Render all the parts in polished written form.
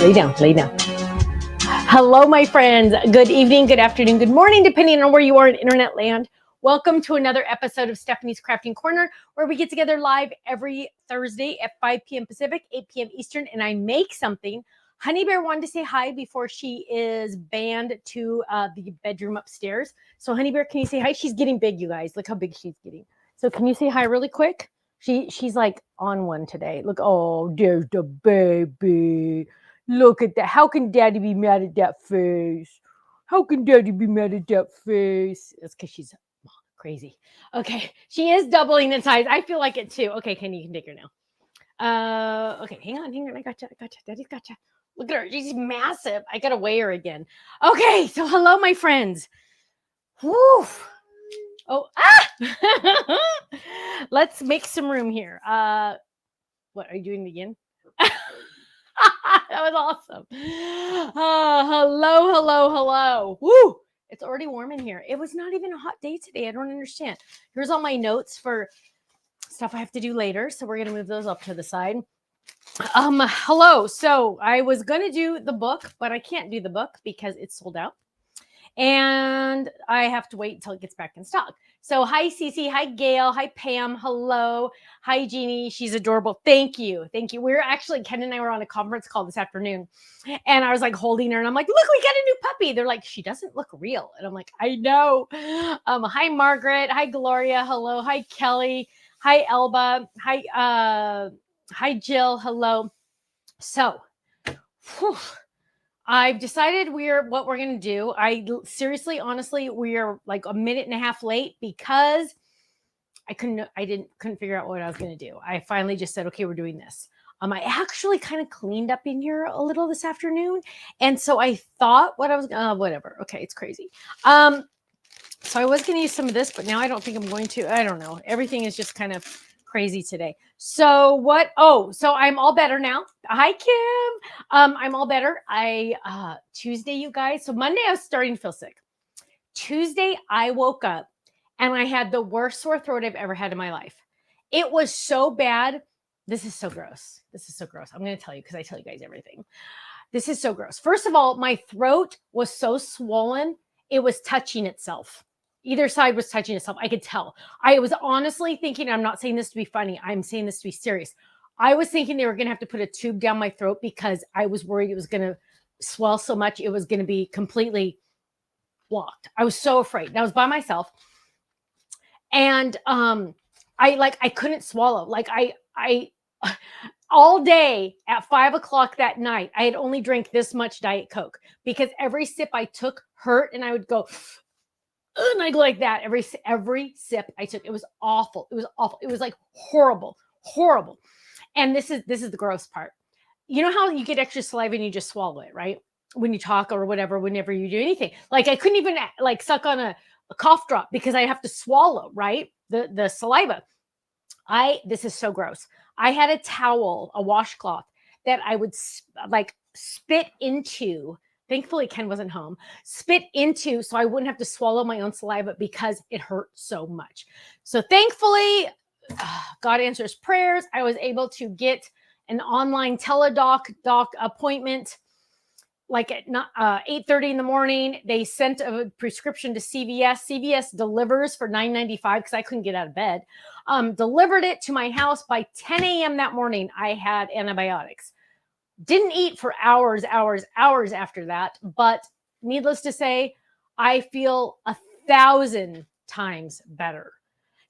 Lay down, lay down. Hello, my friends. Good evening, good afternoon, good morning, depending on where you are in internet land. Welcome to another episode of Stephanie's Crafting Corner, where we get together live every Thursday at 5 p.m. Pacific, 8 p.m. Eastern, and I make something Honey Bear wanted to say hi before she is banned to the bedroom upstairs. So Honey Bear, can you say hi? She's getting big, you guys. Look how big she's getting. So can you say hi really quick? She's like on one today. Look, oh, there's the baby. Look at that. How can Daddy be mad at that face? How can Daddy be mad at that face? It's because she's crazy. Okay, she is doubling in size. I feel like it too. Okay, Kenny, you can take her now. Okay, hang on. I gotcha. Daddy's gotcha. Look at her. She's massive. I gotta weigh her again. Okay, so hello, my friends. Woo. Oh, let's make some room here. What are you doing again? That was awesome. Hello. Woo! It's already warm in here. It was not even a hot day today. I don't understand. Here's all my notes for stuff I have to do later. So we're gonna move those up to the side. Hello. So I was gonna do the book, but I can't do the book because it's sold out. And I have to wait until it gets back in stock. So hi, Cece. Hi, Gail. Hi, Pam. Hello. Hi, Jeannie. She's adorable. Thank you. We're actually, Ken and I were on a conference call this afternoon. And I was like holding her and I'm like, look, we got a new puppy. They're like, she doesn't look real. And I'm like, I know. Hi, Margaret. Hi, Gloria. Hello. Hi, Kelly. Hi, Elba. Hi, Jill. Hello. So, I've decided what we're going to do. Seriously, honestly, we are like a minute and a half late because I couldn't figure out what I was going to do. I finally just said, okay, we're doing this. I actually kind of cleaned up in here a little this afternoon. And so I thought whatever. Okay. It's crazy. So I was going to use some of this, but now I don't think I'm going to. I don't know. Everything is just kind of crazy today. So what? Oh, so I'm all better now. Hi, Kim. I'm all better. Tuesday, you guys. So Monday, I was starting to feel sick. Tuesday, I woke up and I had the worst sore throat I've ever had in my life. It was so bad. This is so gross. I'm going to tell you because I tell you guys everything. This is so gross. First of all, my throat was so swollen. It was touching itself. Either side was touching itself. I could tell. I was honestly thinking, I'm not saying this to be funny. I'm saying this to be serious. I was thinking they were going to have to put a tube down my throat because I was worried it was going to swell so much. It was going to be completely blocked. I was so afraid. And I was by myself. And I couldn't swallow. Like I all day at 5 o'clock that night, I had only drank this much Diet Coke because every sip I took hurt and I would go, and I go like that every sip I took. It was awful. It was like horrible. And this is the gross part. You know how you get extra saliva and you just swallow it, right? When you talk or whatever, whenever you do anything. Like I couldn't even like suck on a cough drop because I have to swallow, right? The saliva. This is so gross. I had a towel, a washcloth that I would like spit into. Thankfully, Ken wasn't home. Spit into so I wouldn't have to swallow my own saliva because it hurt so much. So thankfully, God answers prayers. I was able to get an online doc appointment like at 8:30 in the morning. They sent a prescription to CVS. CVS delivers for $9.95 because I couldn't get out of bed. Delivered it to my house by 10 a.m. that morning. I had antibiotics. Didn't eat for hours after that. But needless to say, I feel 1,000 times better.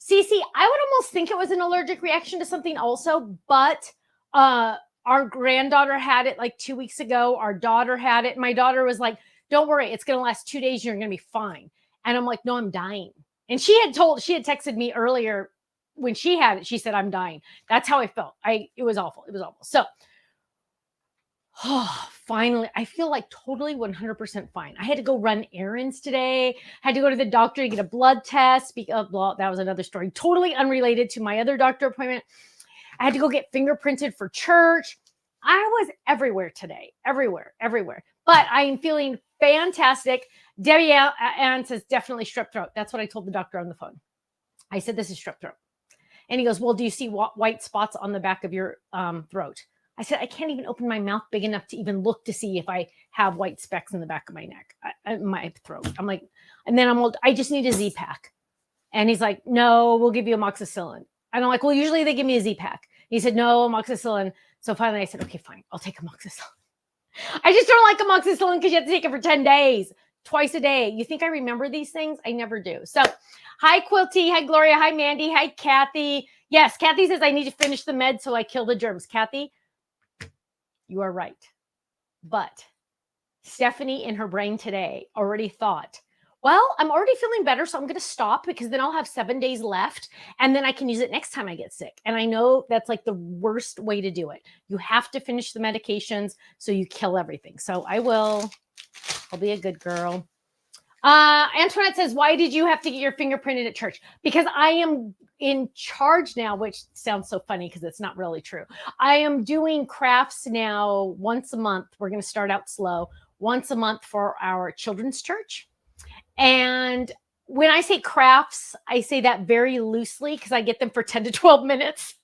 Cece, I would almost think it was an allergic reaction to something also, but our granddaughter had it like 2 weeks ago. Our daughter had it. My daughter was like, don't worry, it's going to last 2 days. You're going to be fine. And I'm like, no, I'm dying. And she had texted me earlier when she had it. She said, I'm dying. That's how I felt. It was awful. So, finally, I feel like totally 100% fine. I had to go run errands today. Had to go to the doctor to get a blood test. That was another story. Totally unrelated to my other doctor appointment. I had to go get fingerprinted for church. I was everywhere today. Everywhere. But I am feeling fantastic. Debbie Ann says definitely strep throat. That's what I told the doctor on the phone. I said, this is strep throat. And he goes, well, do you see white spots on the back of your throat? I said, I can't even open my mouth big enough to even look to see if I have white specks in the back of my neck, my throat. I'm like, and then I just need a Z-Pack. And he's like, no, we'll give you amoxicillin. And I'm like, well, usually they give me a Z-Pack. He said, no, amoxicillin. So finally I said, okay, fine. I'll take amoxicillin. I just don't like amoxicillin because you have to take it for 10 days, twice a day. You think I remember these things? I never do. So, hi, Quilty. Hi, Gloria. Hi, Mandy. Hi, Kathy. Yes, Kathy says I need to finish the med so I kill the germs. Kathy, you are right. But Stephanie in her brain today already thought, well, I'm already feeling better, so I'm going to stop because then I'll have 7 days left and then I can use it next time I get sick. And I know that's like the worst way to do it. You have to finish the medications so you kill everything. So I'll be a good girl. Antoinette says, why did you have to get your fingerprinted at church? Because I am in charge now, which sounds so funny because it's not really true. I am doing crafts now once a month. We're going to start out slow. Once a month for our children's church. And when I say crafts, I say that very loosely because I get them for 10 to 12 minutes.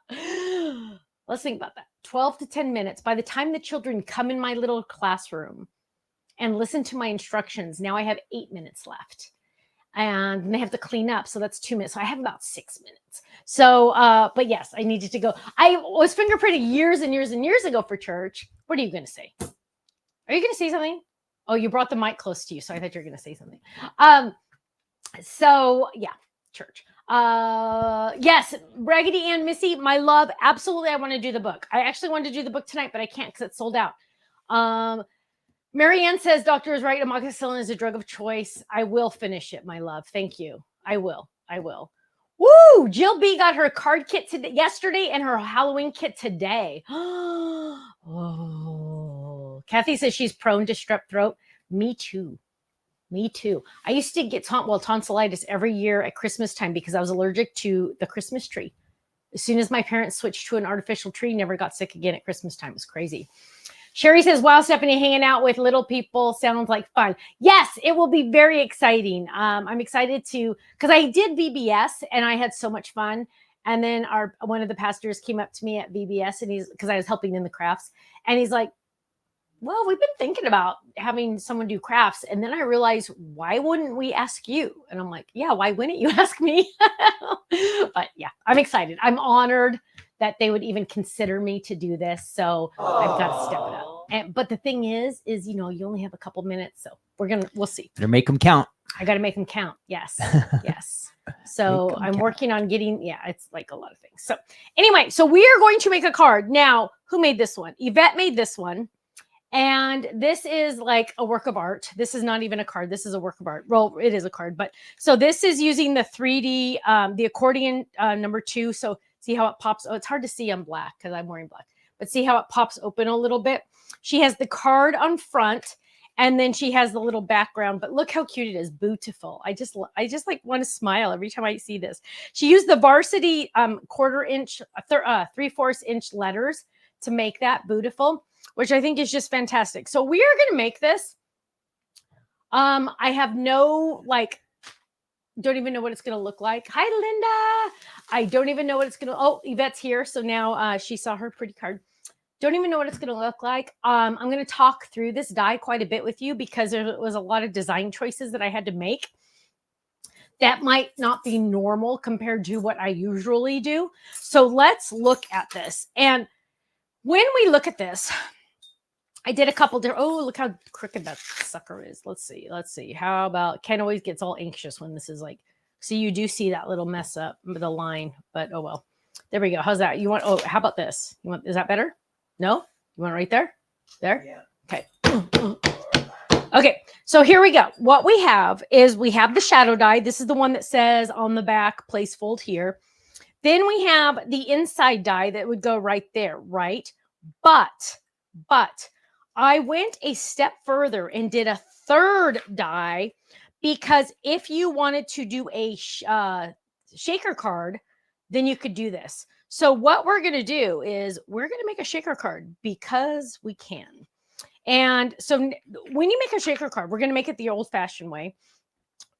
Let's think about that. 12 to 10 minutes. By the time the children come in my little classroom and listen to my instructions, now I have 8 minutes left. And they have to clean up. So that's 2 minutes. So I have about 6 minutes. So, but yes, I needed to go. I was fingerprinted years and years and years ago for church. What are you going to say? Are you going to say something? Oh, you brought the mic close to you, so I thought you were going to say something. So yeah, church. Yes, Raggedy Ann, Missy, my love. Absolutely, I want to do the book. I actually wanted to do the book tonight, but I can't because it's sold out. Marianne says, doctor is right. Amoxicillin is a drug of choice. I will finish it, my love. Thank you. I will. Woo! Jill B got her card kit yesterday and her Halloween kit today. Oh, Kathy says she's prone to strep throat. Me too. I used to get tonsillitis every year at Christmas time because I was allergic to the Christmas tree. As soon as my parents switched to an artificial tree, never got sick again at Christmas time. It was crazy. Sherry says, wow, Stephanie, hanging out with little people sounds like fun. Yes, it will be very exciting. I'm excited because I did VBS and I had so much fun. And then one of the pastors came up to me at VBS and because I was helping in the crafts. And he's like, well, we've been thinking about having someone do crafts. And then I realized, why wouldn't we ask you? And I'm like, yeah, why wouldn't you ask me? But yeah, I'm excited. I'm honored that they would even consider me to do this. So I've got to step it up. But the thing is, you only have a couple minutes. So we'll see. Better make them count. I got to make them count. Yes. Yes. So I'm working on getting, it's like a lot of things. So anyway, so we are going to make a card. Now, who made this one? Yvette made this one. And this is like a work of art. This is not even a card. This is a work of art. Well, it is a card, but so this is using the 3D, the accordion number 2. So see how it pops. Oh, it's hard to see on black because I'm wearing black, but see how it pops open a little bit. She has the card on front and then she has the little background, but look how cute it is. Beautiful. I just like want to smile every time I see this. She used the varsity 1/4 inch, 3/4 inch letters to make that beautiful, which I think is just fantastic. So we are going to make this. I have don't even know what it's going to look like. Hi, Linda. I don't even know what it's going to, Yvette's here. So now she saw her pretty card. Don't even know what it's going to look like. I'm going to talk through this die quite a bit with you because there was a lot of design choices that I had to make that might not be normal compared to what I usually do. So let's look at this. And when we look at this, I did a couple different, look how crooked that sucker is. Let's see. How about, Ken always gets all anxious when this is like, see, you do see that little mess up with the line, but oh well. There we go. How's that? How about this? Is that better? No? You want it right there? There? Yeah. Okay. Okay. So here we go. What we have is we have the shadow die. This is the one that says on the back, place fold here. Then we have the inside die that would go right there, right? But I went a step further and did a third die because if you wanted to do a shaker card, then you could do this. So what we're going to do is we're going to make a shaker card because we can. And so when you make a shaker card, we're going to make it the old-fashioned way.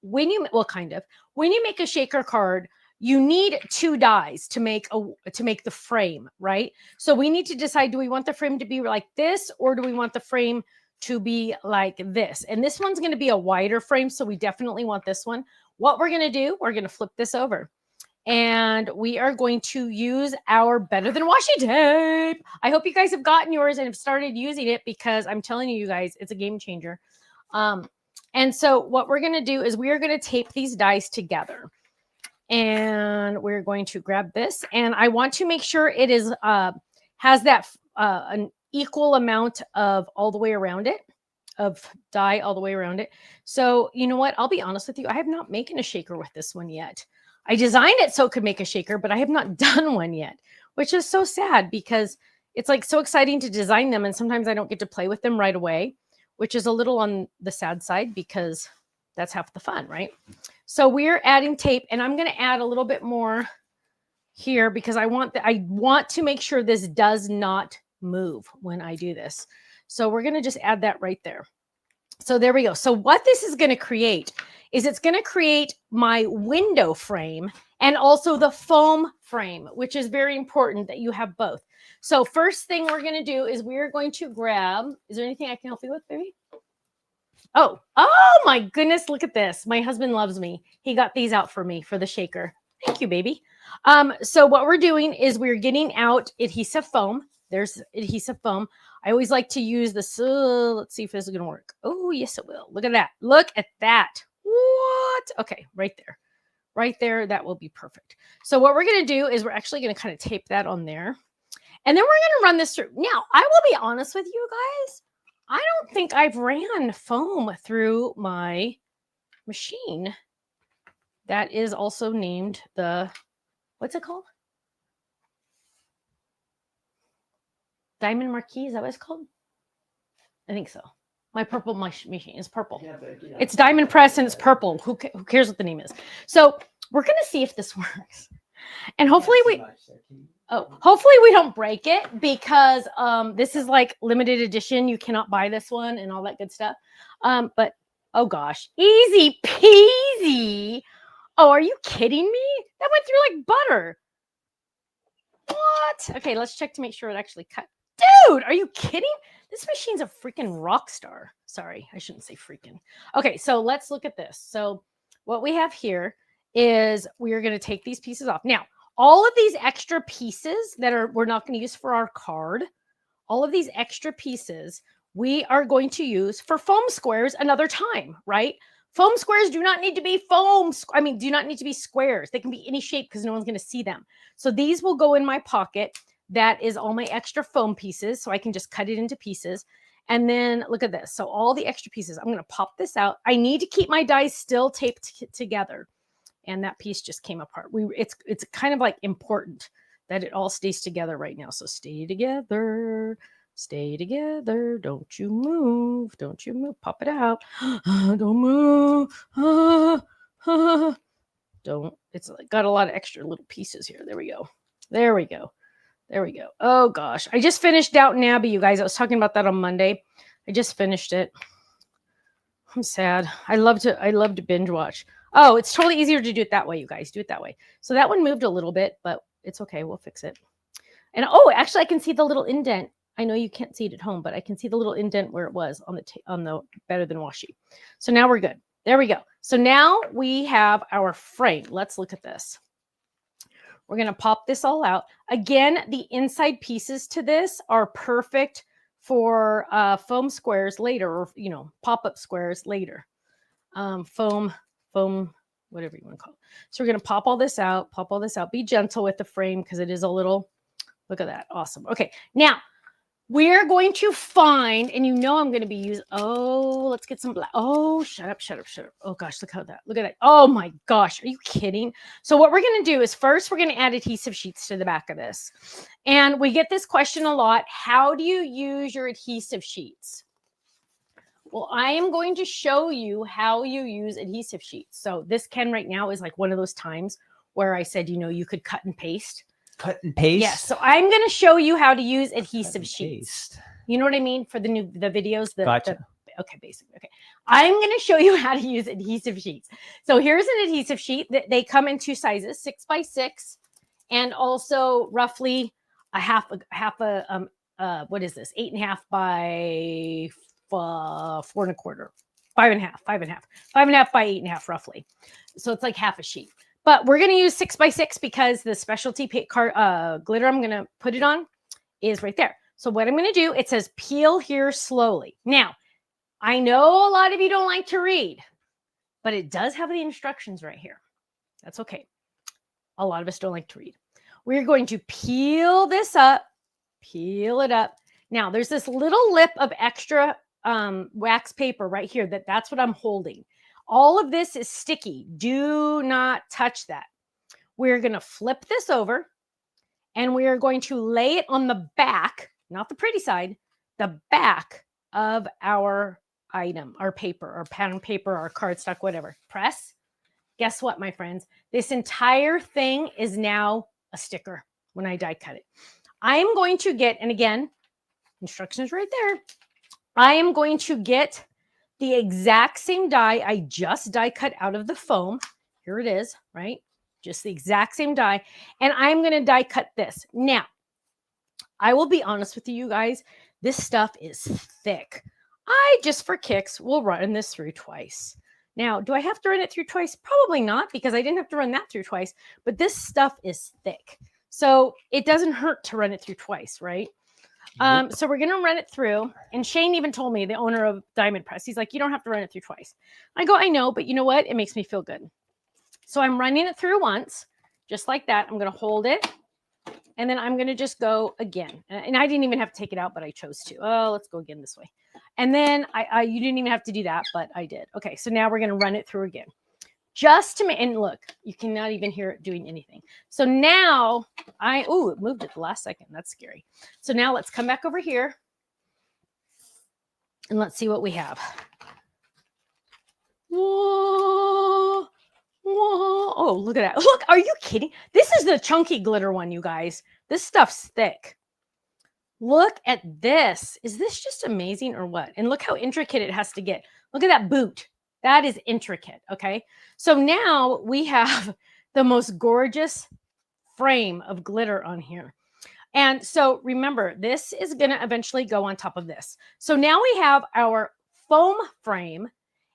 When you make a shaker card, you need 2 dies to make the frame, right? So we need to decide, do we want the frame to be like this or do we want the frame to be like this? And this one's going to be a wider frame, so we definitely want this one. What we're going to do, we're going to flip this over. And we are going to use our Better Than Washi tape. I hope you guys have gotten yours and have started using it, because I'm telling you guys, it's a game changer. And so what we're going to do is we are going to tape these dies together. And we're going to grab this. And I want to make sure it is has that an equal amount of all the way around it, of die all the way around it. So you know what? I'll be honest with you. I have not making a shaker with this one yet. I designed it so it could make a shaker, but I have not done one yet, which is so sad, because it's like so exciting to design them. And sometimes I don't get to play with them right away, which is a little on the sad side, because that's half the fun, right? So we're adding tape, and I'm going to add a little bit more here, because I want to make sure this does not move when I do this. So we're going to just add that right there. So there we go. So what this is going to create is it's going to create my window frame and also the foam frame, which is very important that you have both. So first thing we're going to do is we're going to grab, is there anything I can help you with, baby? Oh my goodness, look at this. My husband loves me. He got these out for me for the shaker. Thank you, baby. So what we're doing is we're getting out adhesive foam. There's adhesive foam. I always like to use this. Let's see if this is going to work. Oh, yes, it will. Look at that. Look at that. What? Okay, right there. Right there. That will be perfect. So what we're going to do is we're actually going to kind of tape that on there. And then we're going to run this through. Now, I will be honest with you guys. I don't think I've ran foam through my machine. That is also named the, what's it called? Diamond Marquee, is that what it's called? I think so. My purple machine is purple. Yeah, it's Diamond Press and it's purple. Who cares what the name is? So we're going to see if this works. And hopefully hopefully we don't break it, because this is like limited edition. You cannot buy this one and all that good stuff. But oh gosh, easy peasy. Oh, are you kidding me? That went through like butter. What? Okay, let's check to make sure it actually cut. Dude, are you kidding? This machine's a freaking rock star. Sorry, I shouldn't say freaking. Okay, so let's look at this. So what we have here is we're going to take these pieces off. Now, all of these extra pieces that we're not going to use for our card, all of these extra pieces we are going to use for foam squares another time, right? Foam squares do not need to be do not need to be squares. They can be any shape, because no one's going to see them. So these will go in my pocket. That is all my extra foam pieces. So I can just cut it into pieces. And then look at this. So all the extra pieces, I'm going to pop this out. I need to keep my dies still taped together. And that piece just came apart. It's kind of like important that it all stays together right now. So stay together. Stay together. Don't you move. Don't you move. Pop it out. Don't move. Don't. It's got a lot of extra little pieces here. There we go. There we go. There we go. Oh gosh. I just finished Downton Abbey, you guys. I was talking about that on Monday. I just finished it. I'm sad. I love to binge watch. Oh, it's totally easier to do it that way, you guys. Do it that way. So that one moved a little bit, but it's okay. We'll fix it. And oh, actually I can see the little indent. I know you can't see it at home, but I can see the little indent where it was on the Better Than Washi. So now we're good. There we go. So now we have our frame. Let's look at this. We're going to pop this all out. Again, the inside pieces to this are perfect for foam squares later, or, pop-up squares later. Foam, whatever you want to call it. So we're going to pop all this out. Be gentle with the frame, because it is a little, look at that. Awesome. Okay. Now, we're going to find, and I'm going to be using, let's get some black. Oh, shut up. Oh gosh, look at that. Oh my gosh, are you kidding? So what we're going to do is first, we're going to add adhesive sheets to the back of this. And we get this question a lot. How do you use your adhesive sheets? Well, I am going to show you how you use adhesive sheets. So this, Ken, right now is like one of those times where I said, you could cut and paste. Cut and paste? Yes. So I'm going to show you how to use adhesive sheets. You know what I mean? For the videos. Gotcha. Okay, basically. Okay. I'm going to show you how to use adhesive sheets. So here's an adhesive sheet. They come in two sizes, 6x6, and also roughly a half a what is this? 8.5 by 4.25. 5.5 by 8.5 roughly. So it's like half a sheet. But we're going to use 6x6 because the specialty glitter I'm going to put it on is right there. So what I'm going to do, it says peel here slowly. Now, I know a lot of you don't like to read, but it does have the instructions right here. That's okay. A lot of us don't like to read. We're going to peel this up, peel it up. Now, there's this little lip of extra wax paper right here that's what I'm holding. All of this is sticky. Do not touch that. We're going to flip this over and we are going to lay it on the back, not the pretty side, the back of our item, our paper, our pattern paper, our cardstock, whatever. Press. Guess what, my friends? This entire thing is now a sticker when I die cut it. I am going to get, and again, instructions right there. I am going to get the exact same die I just die cut out of the foam. Here it is, right? Just the exact same die. And I'm going to die cut this. Now, I will be honest with you guys. This stuff is thick. I, just for kicks, will run this through twice. Now, do I have to run it through twice? Probably not, because I didn't have to run that through twice. But this stuff is thick. So it doesn't hurt to run it through twice, right? So we're going to run it through. And Shane even told me, the owner of Diamond Press, he's like, you don't have to run it through twice. I go, I know, but you know what? It makes me feel good. So I'm running it through once, just like that. I'm going to hold it. And then I'm going to just go again. And I didn't even have to take it out, but I chose to. Oh, let's go again this way. And then you didn't even have to do that, but I did. Okay, so now we're going to run it through again. Just to make, and look, you cannot even hear it doing anything. So now it moved at the last second. That's scary. So now let's come back over here and let's see what we have. Whoa, whoa. Oh, look at that. Look, are you kidding? This is the chunky glitter one, you guys. This stuff's thick. Look at this. Is this just amazing or what? And look how intricate it has to get. Look at that boot. That is intricate, okay? So now we have the most gorgeous frame of glitter on here. And so remember, this is going to eventually go on top of this. So now we have our foam frame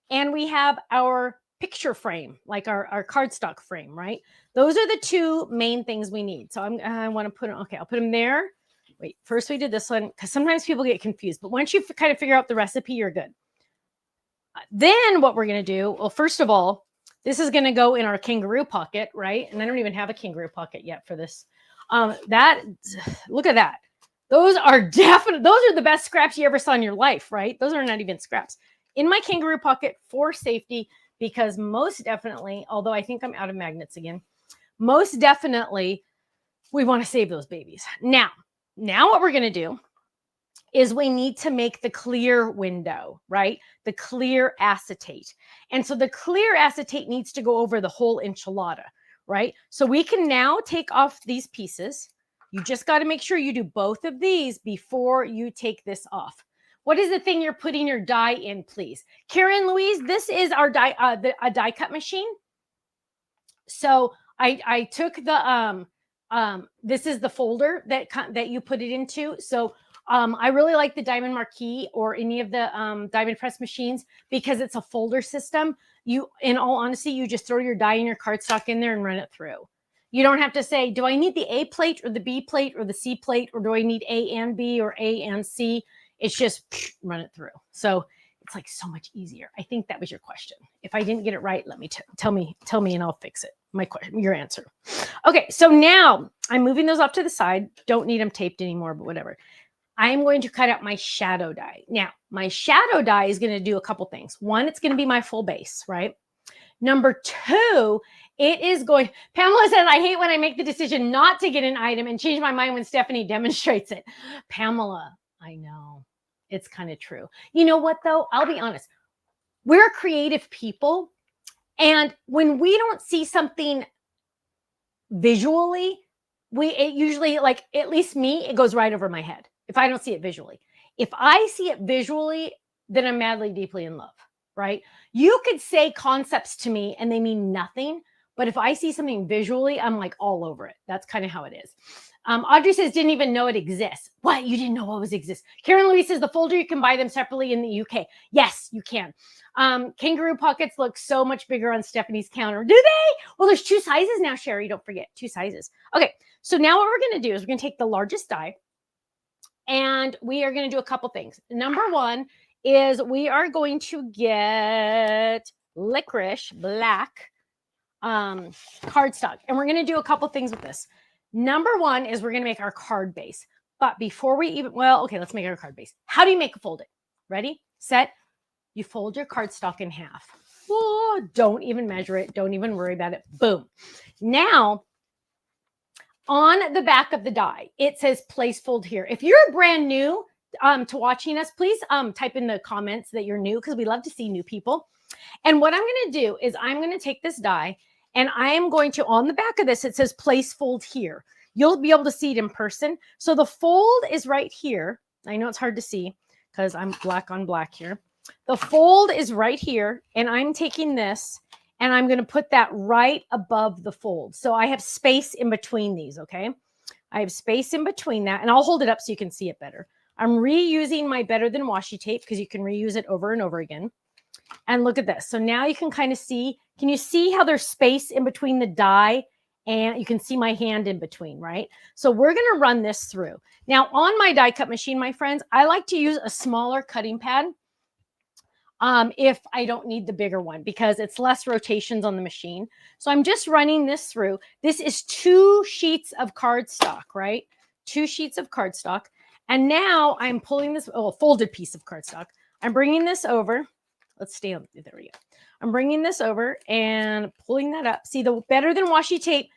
and we have our picture frame, like our cardstock frame, right? Those are the two main things we need. So I want to put them, okay, I'll put them there. Wait, first we did this one because sometimes people get confused. But once you kind of figure out the recipe, you're good. Then what we're going to do, well, first of all, this is going to go in our kangaroo pocket, right? And I don't even have a kangaroo pocket yet for this. Look at that. Those are the best scraps you ever saw in your life, right? Those are not even scraps. In my kangaroo pocket for safety, because most definitely, although I think I'm out of magnets again, most definitely we want to save those babies. Now what we're going to do is we need to make the clear window, right? The clear acetate. And so the clear acetate needs to go over the whole enchilada, right? So we can now take off these pieces. You just got to make sure you do both of these before you take this off. What is the thing you're putting your die in, please? Karen Louise, this is our die, a die cut machine. So I took the, this is the folder that you put it into. So I really like the Diamond Marquee or any of the Diamond Press machines because it's a folder system. In all honesty, you just throw your die and your cardstock in there and run it through. You don't have to say, do I need the A plate or the B plate or the C plate, or do I need A and B or A and C? It's just run it through. So it's like so much easier. I think that was your question. If I didn't get it right, let me tell me and I'll fix it. My question, your answer. Okay, so now I'm moving those off to the side. Don't need them taped anymore, but whatever. I'm going to cut out my shadow die. Now, my shadow die is going to do a couple things. One, it's going to be my full base, right? Number two, it is going, Pamela says, I hate when I make the decision not to get an item and change my mind when Stephanie demonstrates it. Pamela, I know. It's kind of true. You know what, though? I'll be honest. We're creative people. And when we don't see something visually, it usually, like, at least me, it goes right over my head if I don't see it visually. If I see it visually, then I'm madly, deeply in love, right? You could say concepts to me and they mean nothing, But if I see something visually, I'm like all over it. That's kind of how it is. Audrey says, didn't even know it exists. What? You didn't know what was exists? Karen Louise says, the folder, you can buy them separately in the UK. Yes, you can. Kangaroo pockets look so much bigger on Stephanie's counter. Do they? Well, there's 2 sizes now, Sherry. Don't forget, 2 sizes. Okay, so now what we're going to do is we're going to take the largest die, and we are going to do a couple things. Number one is we are going to get licorice black cardstock, and we're going to do a couple things with this. Number one is we're going to make our card base. But before we even, well, okay, let's make our card base. How do you make a folding? Ready, set, you fold your cardstock in half. Oh, don't even measure it. Don't even worry about it. Boom. Now, on the back of the die, it says place fold here. If you're brand new to watching us, please type in the comments that you're new, because we love to see new people. And what I'm going to do is I'm going to take this die, and I am going to, on the back of this, it says place fold here. You'll be able to see it in person. So the fold is right here. I know it's hard to see because I'm black on black here. The fold is right here, and I'm taking this, and I'm going to put that right above the fold. So I have space in between these, okay? I have space in between that, and I'll hold it up so you can see it better. I'm reusing my Better Than Washi tape because you can reuse it over and over again. And look at this. So now you can kind of see, can you see how there's space in between the die, and you can see my hand in between, right? So we're going to run this through. Now on my die cut machine, my friends, I like to use a smaller cutting pad if I don't need the bigger one, because it's less rotations on the machine. So I'm just running this through. This is 2 sheets of cardstock, right? 2 sheets of cardstock. And now I'm pulling this, a folded piece of cardstock. I'm bringing this over. Let's stay on, there we go. I'm bringing this over and pulling that up. See, the Better Than Washi tape,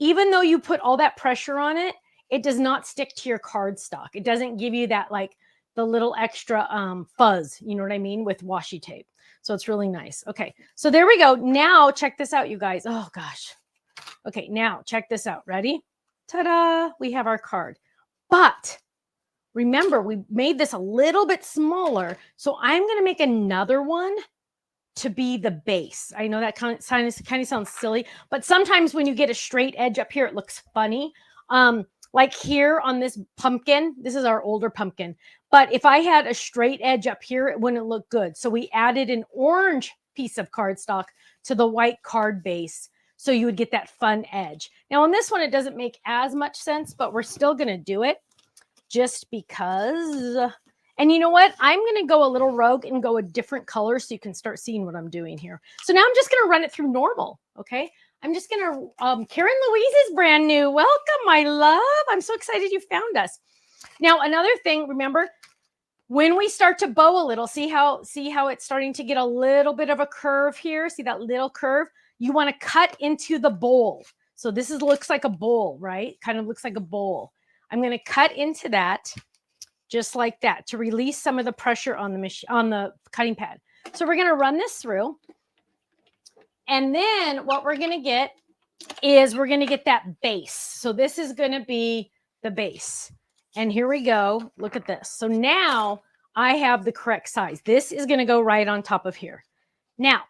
even though you put all that pressure on it, it does not stick to your cardstock. It doesn't give you that, like, the little extra fuzz, you know what I mean, with washi tape. So it's really nice. Okay, so there we go. Now check this out, you guys. Oh gosh. Okay, now check this out. Ready? Ta-da! We have our card. But remember, we made this a little bit smaller, so I'm going to make another one to be the base. I know that kind of sounds silly, but sometimes when you get a straight edge up here, it looks funny. Like here on this pumpkin, this is our older pumpkin. But if I had a straight edge up here, it wouldn't look good. So we added an orange piece of cardstock to the white card base, so you would get that fun edge. Now on this one, it doesn't make as much sense, but we're still going to do it just because. And you know what? I'm going to go a little rogue and go a different color so you can start seeing what I'm doing here. So now I'm just going to run it through normal, okay? I'm just going to, Karen Louise is brand new. Welcome, my love. I'm so excited you found us. Now, another thing, remember, when we start to bow a little, see how it's starting to get a little bit of a curve here? See that little curve? You want to cut into the bowl. So this looks like a bowl, right? Kind of looks like a bowl. I'm going to cut into that just like that to release some of the pressure on the machine, on the cutting pad. So we're going to run this through. And then what we're going to get is we're going to get that base. So this is going to be the base. And here we go. Look at this. So now I have the correct size. This is going to go right on top of here. Now,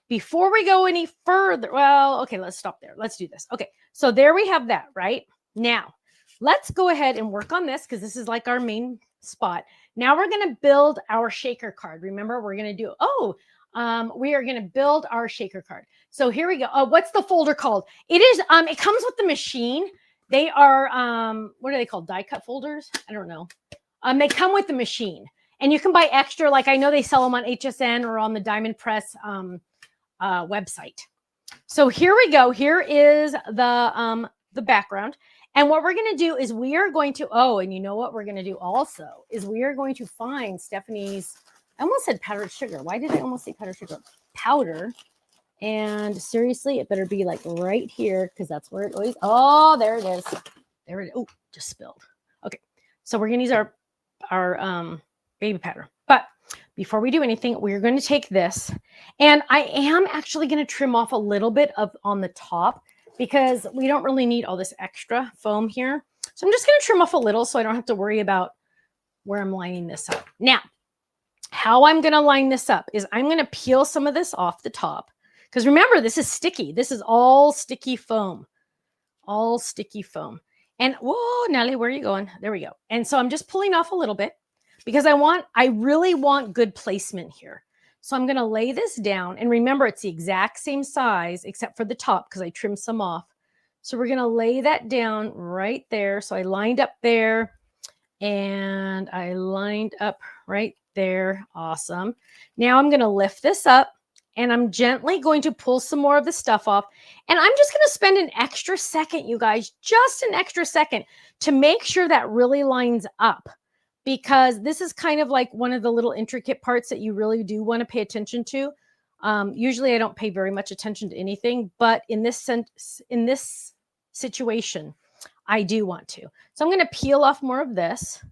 before we go any further, well, okay, let's stop there. Let's do this. Okay, so there we have that, right? Now, let's go ahead and work on this because this is like our main spot. Now we're going to build our shaker card. Remember, we're going to do, we are going to build our shaker card. So here we go. Oh, what's the folder called? It is, it comes with the machine. They are, what are they called? Die cut folders? I don't know. They come with the machine, and you can buy extra. Like I know they sell them on HSN or on the Diamond Press website. So here we go. Here is the background. And what we're going to do is we are going to, and you know what we're going to do also is we are going to find Stephanie's, I almost said powdered sugar. Why did I almost say powdered sugar? Powder. And seriously, it better be like right here because that's where it always, there it is. There it is. Oh, just spilled. Okay. So we're going to use our baby powder. But before we do anything, we're going to take this. And I am actually going to trim off a little bit on the top because we don't really need all this extra foam here. So I'm just going to trim off a little so I don't have to worry about where I'm lining this up. Now, how I'm going to line this up is I'm going to peel some of this off the top Because remember, this is sticky. This is all sticky foam. All sticky foam. And whoa, Nellie, where are you going? There we go. And so I'm just pulling off a little bit because I really want good placement here. So I'm going to lay this down. And remember, it's the exact same size except for the top because I trimmed some off. So we're going to lay that down right there. So I lined up there and I lined up right there. Awesome. Now I'm going to lift this up and I'm gently going to pull some more of the stuff off. And I'm just going to spend an extra second, you guys, just an extra second to make sure that really lines up. Because this is kind of like one of the little intricate parts that you really do want to pay attention to. Usually I don't pay very much attention to anything, but in this situation, I do want to. So I'm going to peel off more of this.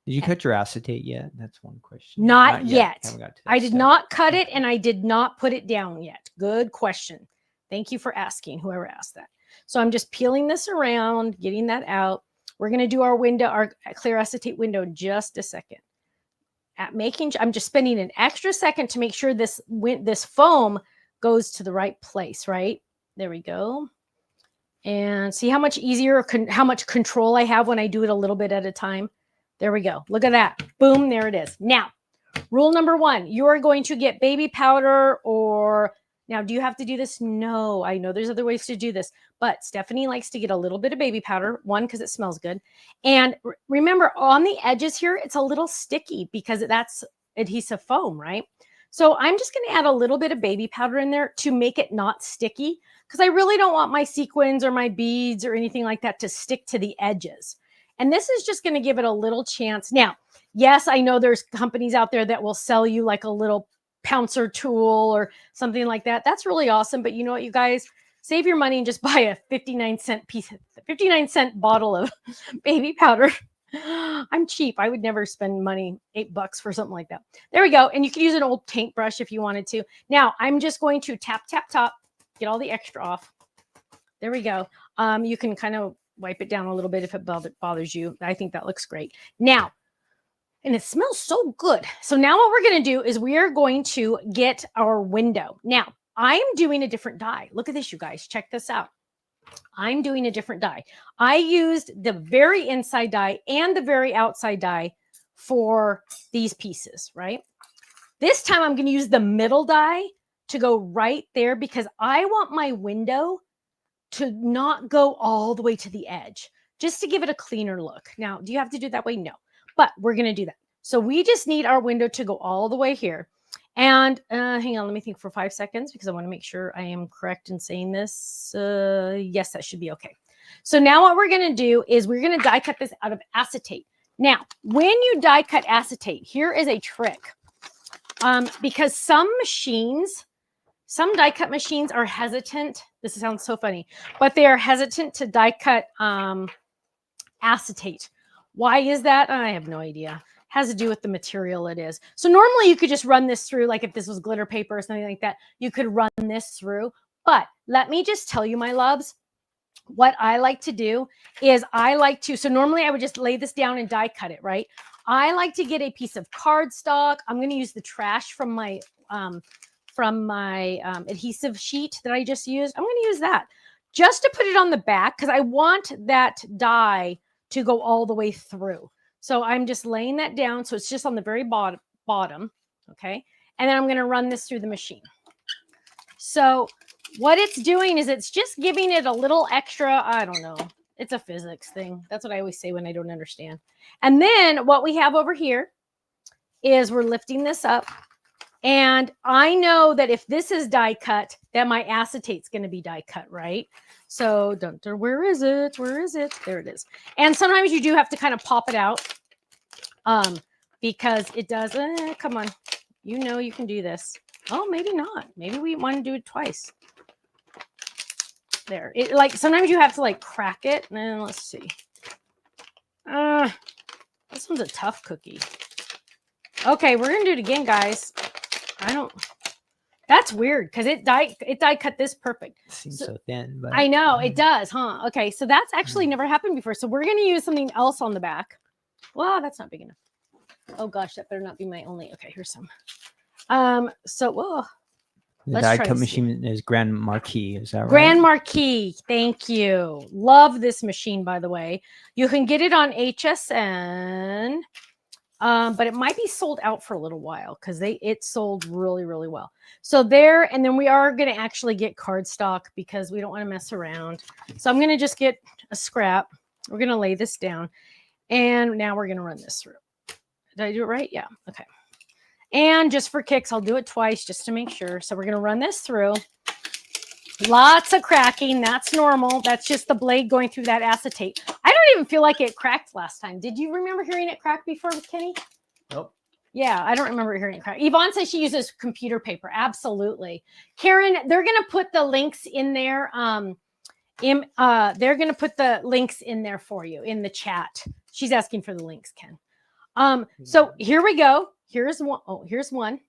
Did you cut your acetate yet? That's one question. Not yet. I did step. not cut it and I did not put it down yet. Good question. Thank you for asking, whoever asked that. So I'm just peeling this around, getting that out. We're going to do our window, our clear acetate window in just a second. I'm just spending an extra second to make sure this foam goes to the right place, right? There we go. And see how much easier, how much control I have when I do it a little bit at a time. There we go. Look at that. Boom, there it is. Now, rule number 1, you are going to get baby powder or... Now, do you have to do this? No, I know there's other ways to do this, but Stephanie likes to get a little bit of baby powder, one, because it smells good. And remember, on the edges here, it's a little sticky because that's adhesive foam, right? So I'm just going to add a little bit of baby powder in there to make it not sticky because I really don't want my sequins or my beads or anything like that to stick to the edges. And this is just going to give it a little chance. Now, yes, I know there's companies out there that will sell you like a little pouncer tool or something like that. That's really awesome. But you know what, you guys, save your money and just buy a 59-cent bottle of baby powder. I'm cheap. I would never spend money, $8 for something like that. There we go. And you can use an old paintbrush if you wanted to. Now I'm just going to tap, tap, tap, get all the extra off. There we go. You can kind of wipe it down a little bit if it bothers you. I think that looks great. Now, and it smells so good. So now what we're going to do is we are going to get our window. Now, I'm doing a different die. Look at this, you guys. Check this out. I'm doing a different die. I used the very inside die and the very outside die for these pieces, right? This time I'm going to use the middle die to go right there because I want my window to not go all the way to the edge, just to give it a cleaner look. Now, do you have to do it that way? No. But we're going to do that. So we just need our window to go all the way here. And hang on, let me think for 5 seconds because I want to make sure I am correct in saying this. Yes, that should be okay. So now what we're going to do is we're going to die cut this out of acetate. Now, when you die cut acetate, here is a trick. Because some die cut machines are hesitant. This sounds so funny, but they are hesitant to die cut acetate. Why is that? I have no idea. Has to do with the material it is. So normally you could just run this through, like if this was glitter paper or something like that, you could run this through. But let me just tell you, my loves, what I like to do is so normally I would just lay this down and die cut it, right? I like to get a piece of cardstock. I'm going to use the trash from my adhesive sheet that I just used. I'm going to use that just to put it on the back because I want that die to go all the way through. So I'm just laying that down. So it's just on the very bottom. Okay. And then I'm going to run this through the machine. So what it's doing is it's just giving it a little extra, I don't know. It's a physics thing. That's what I always say when I don't understand. And then what we have over here is we're lifting this up. And I know that if this is die cut, that my acetate's going to be die cut, right? So where is it? Where is it? There it is. And sometimes you do have to kind of pop it out because it does. Come on. You know you can do this. Oh, maybe not. Maybe we want to do it twice. There. Sometimes you have to like crack it. And let's see. This one's a tough cookie. Okay, we're going to do it again, guys. That's weird because it die cut this perfect. It seems so thin, but I know it does, huh? Okay, so that's actually never happened before. So we're going to use something else on the back. Wow, that's not big enough. Oh gosh, that better not be my only. Okay, here's some. The Let's die try cut to see. machine is Grand Marquis. Is that Grand right? Marquis. Thank you. Love this machine, by the way. You can get it on HSN. But it might be sold out for a little while because it sold really, really well. So there, and then we are going to actually get cardstock because we don't want to mess around. So I'm going to just get a scrap. We're going to lay this down. And now we're going to run this through. Did I do it right? Yeah. Okay. And just for kicks, I'll do it twice just to make sure. So we're going to run this through. Lots of cracking. That's normal. That's just the blade going through that acetate. I don't even feel like it cracked last time. Did you remember hearing it crack before, Kenny? Nope. Yeah, I don't remember hearing it crack. Yvonne says she uses computer paper. Absolutely. Karen, they're going to put the links in there. They're going to put the links in there for you in the chat. She's asking for the links, Ken. So here we go. Here's one. Oh, here's one.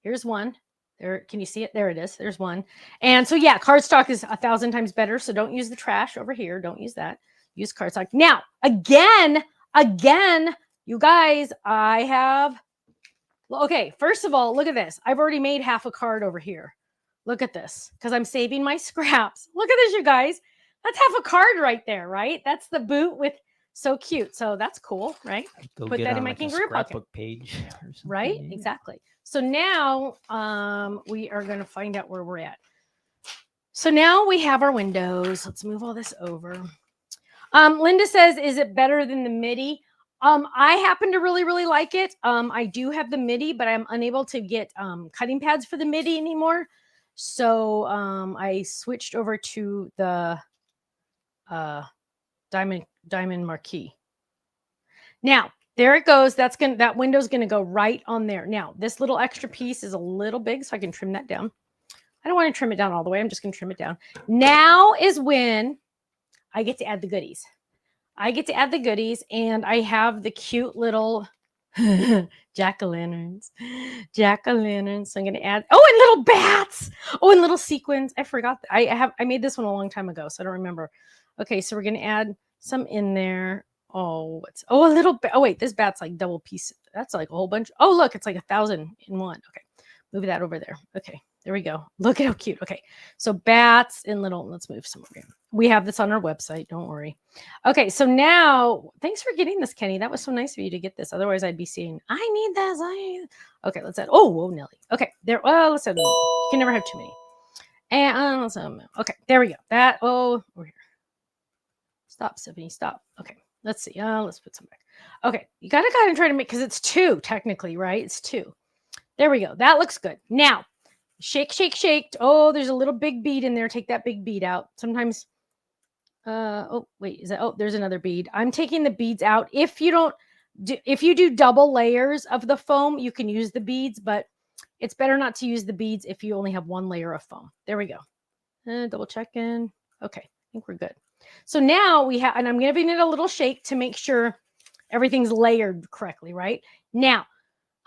Here's one. There, can you see it? There it is. There's one. And so, yeah, cardstock is 1,000 times better. So don't use the trash over here. Don't use that. Use cardstock. Now, again, you guys, I have, okay, first of all, look at this. I've already made half a card over here. Look at this, because I'm saving my scraps. Look at this, you guys. That's half a card right there, right? That's the boot with, so cute. So that's cool, right? Go Put get that in on my like a kangaroo pocket. scrapbook page or something. Right? Yeah. Exactly. So now we are going to find out where we're at. So now we have our windows. Let's move all this over. Linda says, is it better than the MIDI? I happen to really, really like it. I do have the MIDI, but I'm unable to get cutting pads for the MIDI anymore. So I switched over to the Diamond Marquis. Now, there it goes. That window's gonna go right on there. Now, this little extra piece is a little big, so I can trim that down. I don't want to trim it down all the way. I'm just gonna trim it down. Now is when I get to add the goodies. And I have the cute little jack-o'-lanterns. So I'm gonna add, and little bats. And little sequins. I forgot. I made this one a long time ago, so I don't remember. Okay, so we're gonna add some in there. A little bit. Oh, wait, this bat's like double piece. That's like a whole bunch. Oh, look, it's like 1,000 in one. Okay, move that over there. Okay, there we go. Look at how cute. Okay, so bats and little, let's move some over here. We have this on our website. Don't worry. Okay, so now, thanks for getting this, Kenny. That was so nice of you to get this. Otherwise, I'd be saying, I need this. Okay, let's add, whoa, Nelly. Okay, there, let's add, you can never have too many. And let's okay, there we go. Over here. Stop, Stephanie, stop. Okay. Let's see. Let's put some back. Okay. You got to kind of try to make, because it's 2 technically, right? It's 2. There we go. That looks good. Now, shake. Oh, there's a little big bead in there. Take that big bead out. Sometimes, there's another bead. I'm taking the beads out. If you do double layers of the foam, you can use the beads, but it's better not to use the beads if you only have 1 layer of foam. There we go. Double checking. Okay. I think we're good. So now we have, and I'm giving it a little shake to make sure everything's layered correctly, right? Now,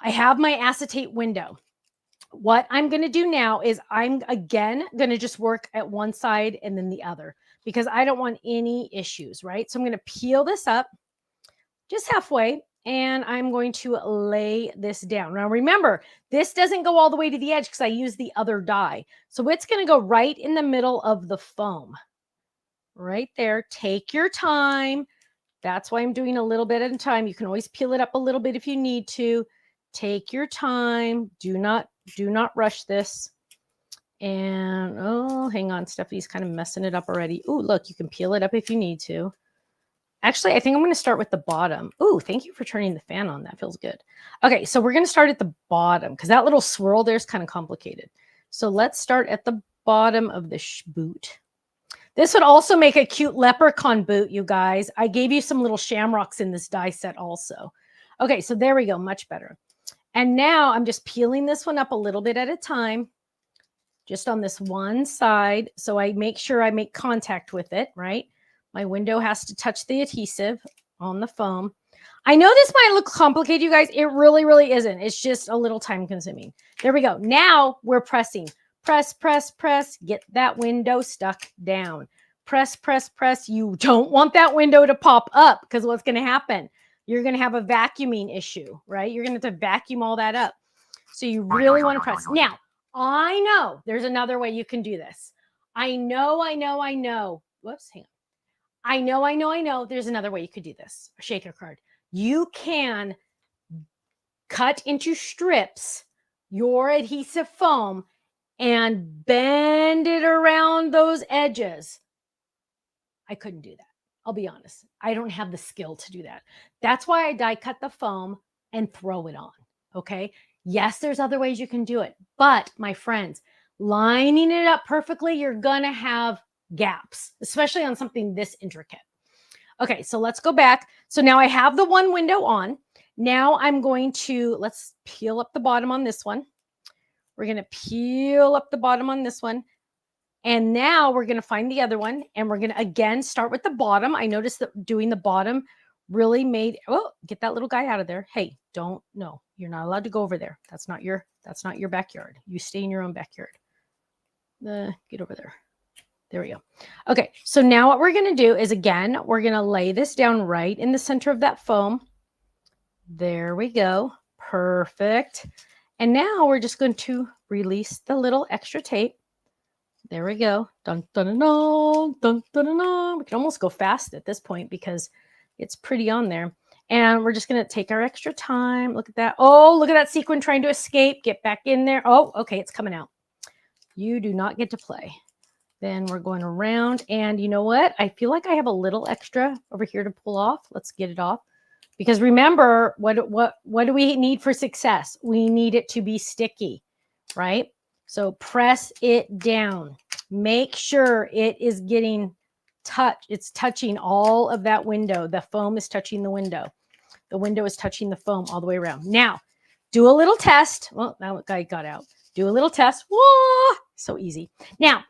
I have my acetate window. What I'm going to do now is I'm, again, going to just work at one side and then the other because I don't want any issues, right? So I'm going to peel this up just halfway, and I'm going to lay this down. Now, remember, this doesn't go all the way to the edge because I use the other die. So it's going to go right in the middle of the foam. Right there. Take your time. That's why I'm doing a little bit at a time. You can always peel it up a little bit if you need to. Take your time. Do not rush this. And hang on, Steffi's kind of messing it up already. Oh, look, you can peel it up if you need to. Actually, I think I'm going to start with the bottom. Oh, thank you for turning the fan on. That feels good. Okay, so we're going to start at the bottom because that little swirl there is kind of complicated. So let's start at the bottom of the boot. This would also make a cute leprechaun boot, you guys. I gave you some little shamrocks in this die set also. Okay, so there we go. Much better. And now I'm just peeling this one up a little bit at a time, just on this one side. So I make sure I make contact with it, right? My window has to touch the adhesive on the foam. I know this might look complicated, you guys. It really, really isn't. It's just a little time consuming. There we go. Now we're pressing. Press, press, press. Get that window stuck down. Press, press, press. You don't want that window to pop up because what's going to happen? You're going to have a vacuuming issue, right? You're going to have to vacuum all that up. So you really want to press. Now, I know there's another way you can do this. I know. Whoops, hang on. I know. There's another way you could do this. A shaker card. You can cut into strips your adhesive foam and bend it around those edges. I couldn't do that. I'll be honest. I don't have the skill to do that. That's why I die cut the foam and throw it on. Okay. Yes, there's other ways you can do it. But my friends, lining it up perfectly, you're going to have gaps, especially on something this intricate. Okay, so let's go back. So now I have the one window on. Now I'm going to, let's peel up the bottom on this one. We're going to peel up the bottom on this one. And now we're going to find the other one. And we're going to, again, start with the bottom. I noticed that doing the bottom really made, oh, get that little guy out of there. Hey, don't, no, you're not allowed to go over there. That's not your backyard. You stay in your own backyard. Get over there. There we go. Okay, so now what we're going to do is, again, we're going to lay this down right in the center of that foam. There we go. Perfect. And now we're just going to release the little extra tape. There we go. Dun, dun, dun, dun, dun, dun, dun, dun. We can almost go fast at this point because it's pretty on there. And we're just going to take our extra time. Look at that. Oh, look at that sequin trying to escape. Get back in there. Oh, okay, it's coming out. You do not get to play. Then we're going around, and you know what? I feel like I have a little extra over here to pull off. Let's get it off. Because remember, what do we need for success? We need it to be sticky, right? So press it down. Make sure it is getting it's touching all of that window. The foam is touching the window. The window is touching the foam all the way around. Now, do a little test. Well, that guy got out. Do a little test. Whoa! So easy. Now,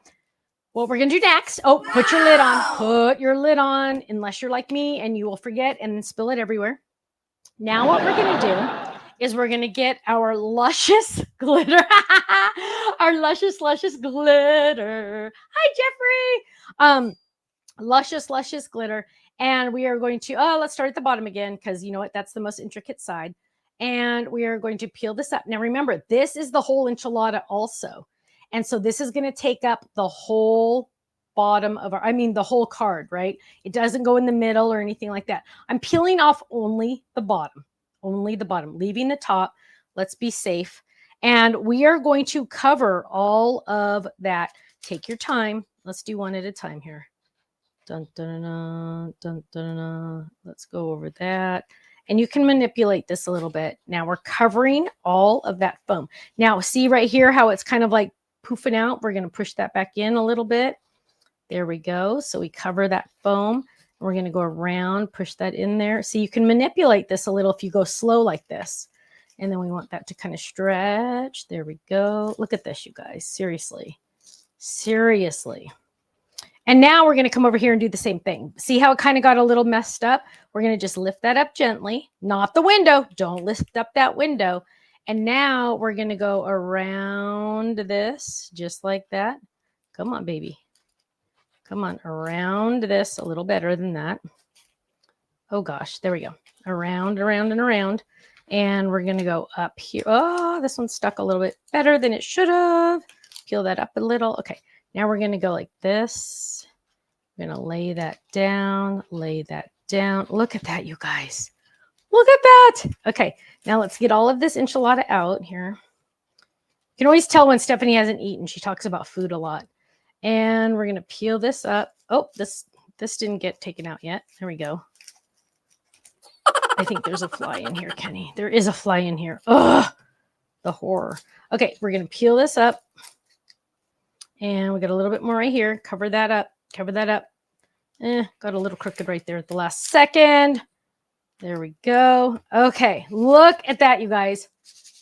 what we're going to do next, put your lid on. Put your lid on, unless you're like me and you will forget and spill it everywhere. Now what we're going to do is we're going to get our luscious glitter. Our luscious glitter. Hi, Jeffrey. Luscious glitter. And we are going to, let's start at the bottom again, because you know what? That's the most intricate side. And we are going to peel this up. Now, remember, this is the whole enchilada also. And so this is going to take up the whole bottom of the whole card, right? It doesn't go in the middle or anything like that. I'm peeling off only the bottom, leaving the top. Let's be safe. And we are going to cover all of that. Take your time. Let's do one at a time here. Dun, dun, dun, dun, dun, dun. Let's go over that. And you can manipulate this a little bit. Now we're covering all of that foam. Now see right here how it's kind of like poofing out. We're going to push that back in a little bit. There we go. So we cover that foam. We're going to go around, push that in there. So you can manipulate this a little if you go slow like this. And then we want that to kind of stretch. There we go. Look at this, you guys. Seriously. And now we're going to come over here and do the same thing. See how it kind of got a little messed up? We're going to just lift that up gently. Not the window. Don't lift up that window. And now we're going to go around this just like that. Come on, baby. Come on, around this a little better than that. Oh, gosh. There we go. Around, around, and around. And we're going to go up here. Oh, this one's stuck a little bit better than it should have. Peel that up a little. Okay. Now we're going to go like this. We're going to lay that down. Look at that, you guys. Look at that. Okay, now let's get all of this enchilada out here. You can always tell when Stephanie hasn't eaten. She talks about food a lot. And we're going to peel this up. Oh, this didn't get taken out yet. There we go. I think there's a fly in here, Kenny. There is a fly in here. Ugh, the horror. Okay, we're going to peel this up. And we got a little bit more right here. Cover that up. Got a little crooked right there at the last second. There we go. Okay, look at that, you guys.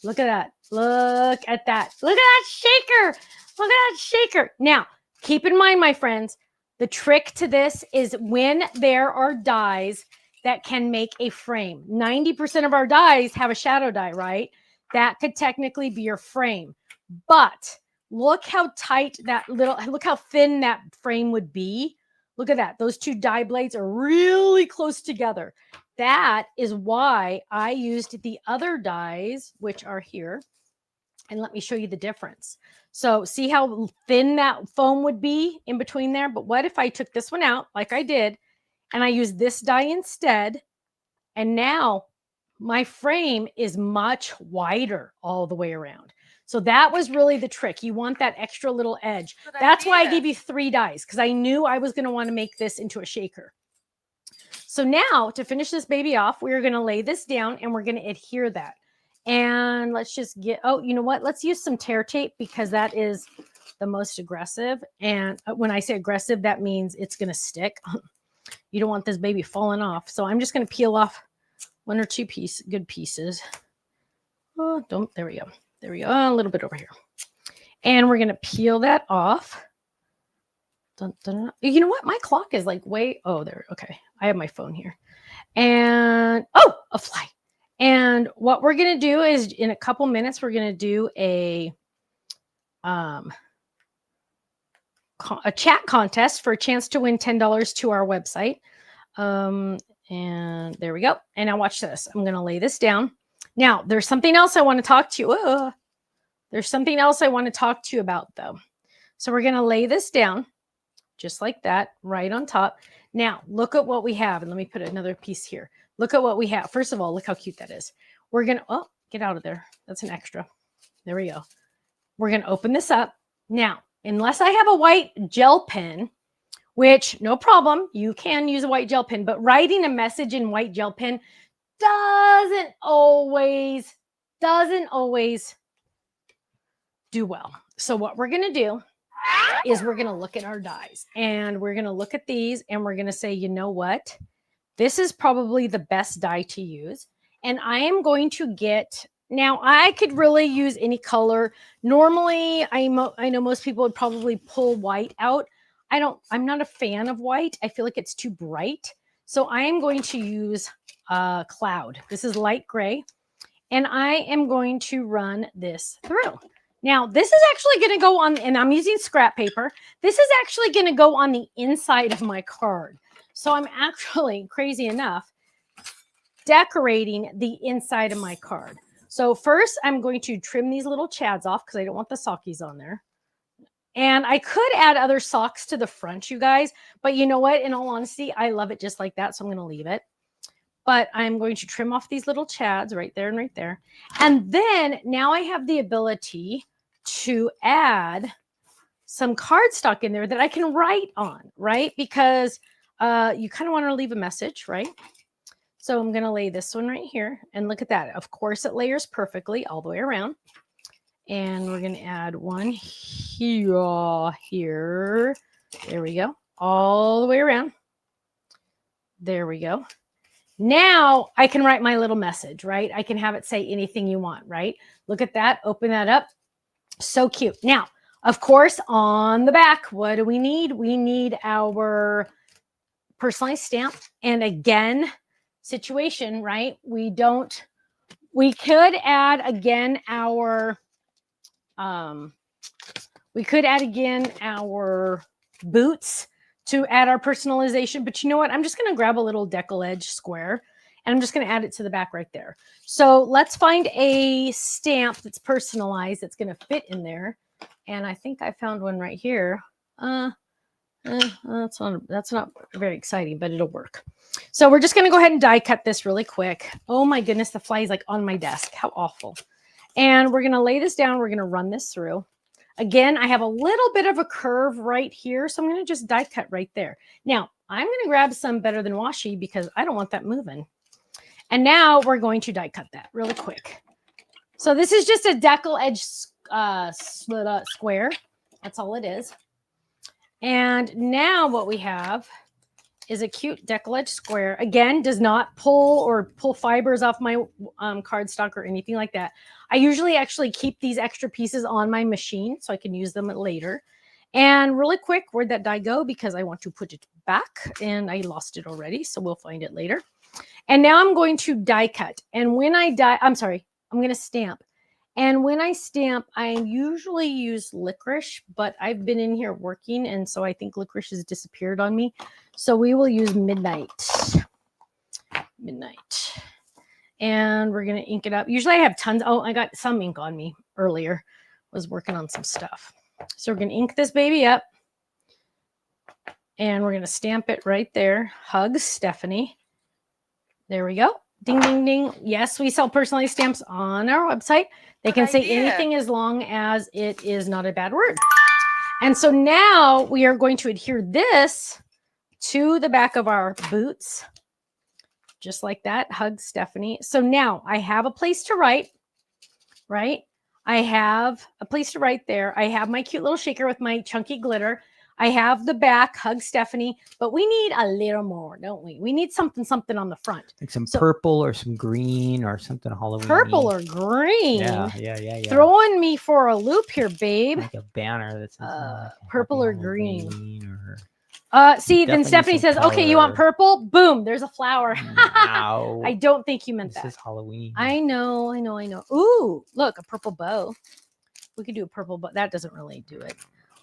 Look at that. Look at that shaker. Now, keep in mind, my friends, the trick to this is when there are dies that can make a frame. 90% of our dies have a shadow die, right? That could technically be your frame. But look how tight look how thin that frame would be. Look at that. Those two die blades are really close together. That is why I used the other dies, which are here. And let me show you the difference. So see how thin that foam would be in between there? But what if I took this one out like I did and I used this die instead? And now my frame is much wider all the way around. So that was really the trick. You want that extra little edge. That's why I gave you 3 dies, because I knew I was going to want to make this into a shaker. So now to finish this baby off, we're going to lay this down and we're going to adhere that. And let's just get, oh, you know what? Let's use some tear tape because that is the most aggressive. And when I say aggressive, that means it's going to stick. You don't want this baby falling off. So I'm just going to peel off 1 or 2 good pieces. Oh, there we go. There we go. Oh, a little bit over here. And we're going to peel that off. Dun, dun, dun. You know what? My clock is like way, oh, there. Okay. I have my phone here. And, oh, a fly. And what we're going to do is in a couple minutes, we're going to do a chat contest for a chance to win $10 to our website. And there we go. And now watch this. I'm going to lay this down. Now, there's something else I want to talk to you. There's something else I want to talk to you about, though. So we're going to lay this down just like that, right on top. Now, look at what we have. And let me put another piece here. Look at what we have. First of all, look how cute that is. We're going to, oh, get out of there. That's an extra. There we go. We're going to open this up. Now, unless I have a white gel pen, which no problem, you can use a white gel pen, but writing a message in white gel pen doesn't always do well. So what we're going to do is we're going to look at our dies and we're going to look at these and we're going to say, you know what? This is probably the best die to use. And I am going to get, now I could really use any color. Normally, I know most people would probably pull white out. I'm not a fan of white. I feel like it's too bright. So I am going to use cloud. This is light gray. And I am going to run this through. Now, this is actually going to go on, and I'm using scrap paper. This is actually going to go on the inside of my card. So I'm actually, crazy enough, decorating the inside of my card. So first, I'm going to trim these little chads off because I don't want the sockies on there. And I could add other socks to the front, you guys. But you know what? In all honesty, I love it just like that. So I'm going to leave it. But I'm going to trim off these little chads right there and right there. And then now I have the ability to add some cardstock in there that I can write on, right? Because you kind of want to leave a message, right? So I'm going to lay this one right here. And look at that. Of course, it layers perfectly all the way around. And we're going to add one here. There we go. All the way around. There we go. Now I can write my little message, right? I can have it say anything you want, right? Look at that. Open that up. So cute. Now, of course, on the back, what do we need? We need our personalized stamp. And again, situation, right? We could add again our boots to add our personalization. But you know what? I'm just going to grab a little decal edge square and I'm just going to add it to the back right there. So let's find a stamp that's personalized that's going to fit in there. And I think I found one right here. That's not very exciting, but it'll work. So we're just going to go ahead and die cut this really quick. Oh my goodness, the fly is like on my desk. How awful. And we're going to lay this down. We're going to run this through. Again, I have a little bit of a curve right here, so I'm going to just die cut right there. Now, I'm going to grab some Better Than Washi because I don't want that moving. And now we're going to die cut that really quick. So this is just a decal edge square. That's all it is. And now what we have is a cute decal edge square. Again, does not pull fibers off my cardstock or anything like that. I usually actually keep these extra pieces on my machine so I can use them later. And really quick, where'd that die go? Because I want to put it back and I lost it already. So we'll find it later. And now I'm going to die cut. And when I I'm going to stamp. And when I stamp, I usually use licorice, but I've been in here working. And so I think licorice has disappeared on me. So we will use Midnight. And we're going to ink it up. Usually I have tons. Oh, I got some ink on me earlier. Was working on some stuff. So we're going to ink this baby up. And we're going to stamp it right there. Hugs Stephanie. There we go. Ding, ding, ding. Yes, we sell personalized stamps on our website. They can say anything as long as it is not a bad word. And so now we are going to adhere this to the back of our boots. Just like that. Hug Stephanie. So now I have a place to write, right? I have a place to write there. I have my cute little shaker with my chunky glitter. I have the back, Hug Stephanie, but we need a little more, don't we? We need something on the front. Like some purple or some green or something Halloween. Purple or green? Yeah. Throwing me for a loop here, babe. Like a banner that says purple or green. Definitely See, then Stephanie says, okay, you want purple? Boom, there's a flower. Wow. I don't think you meant This that. is Halloween. I know. Ooh, look, a purple bow. We could do a purple bow. That doesn't really do it.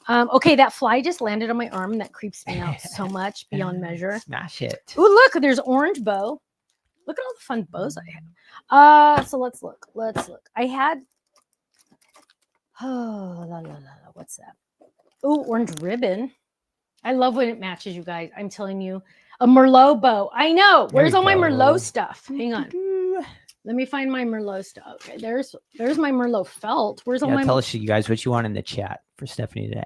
Okay, that fly just landed on my arm. That creeps me out so much beyond measure. Smash it. Ooh, look, there's orange bow. Look at all the fun bows I have. So let's look. I had, what's that? Ooh, orange ribbon. I love when it matches, you guys. I'm telling you. A Merlot bow. I know. Where's all my Merlot stuff? Hang on. Let me find my Merlot stuff. Okay, there's my Merlot felt. Where's all my... Tell us, you guys, what you want in the chat for Stephanie to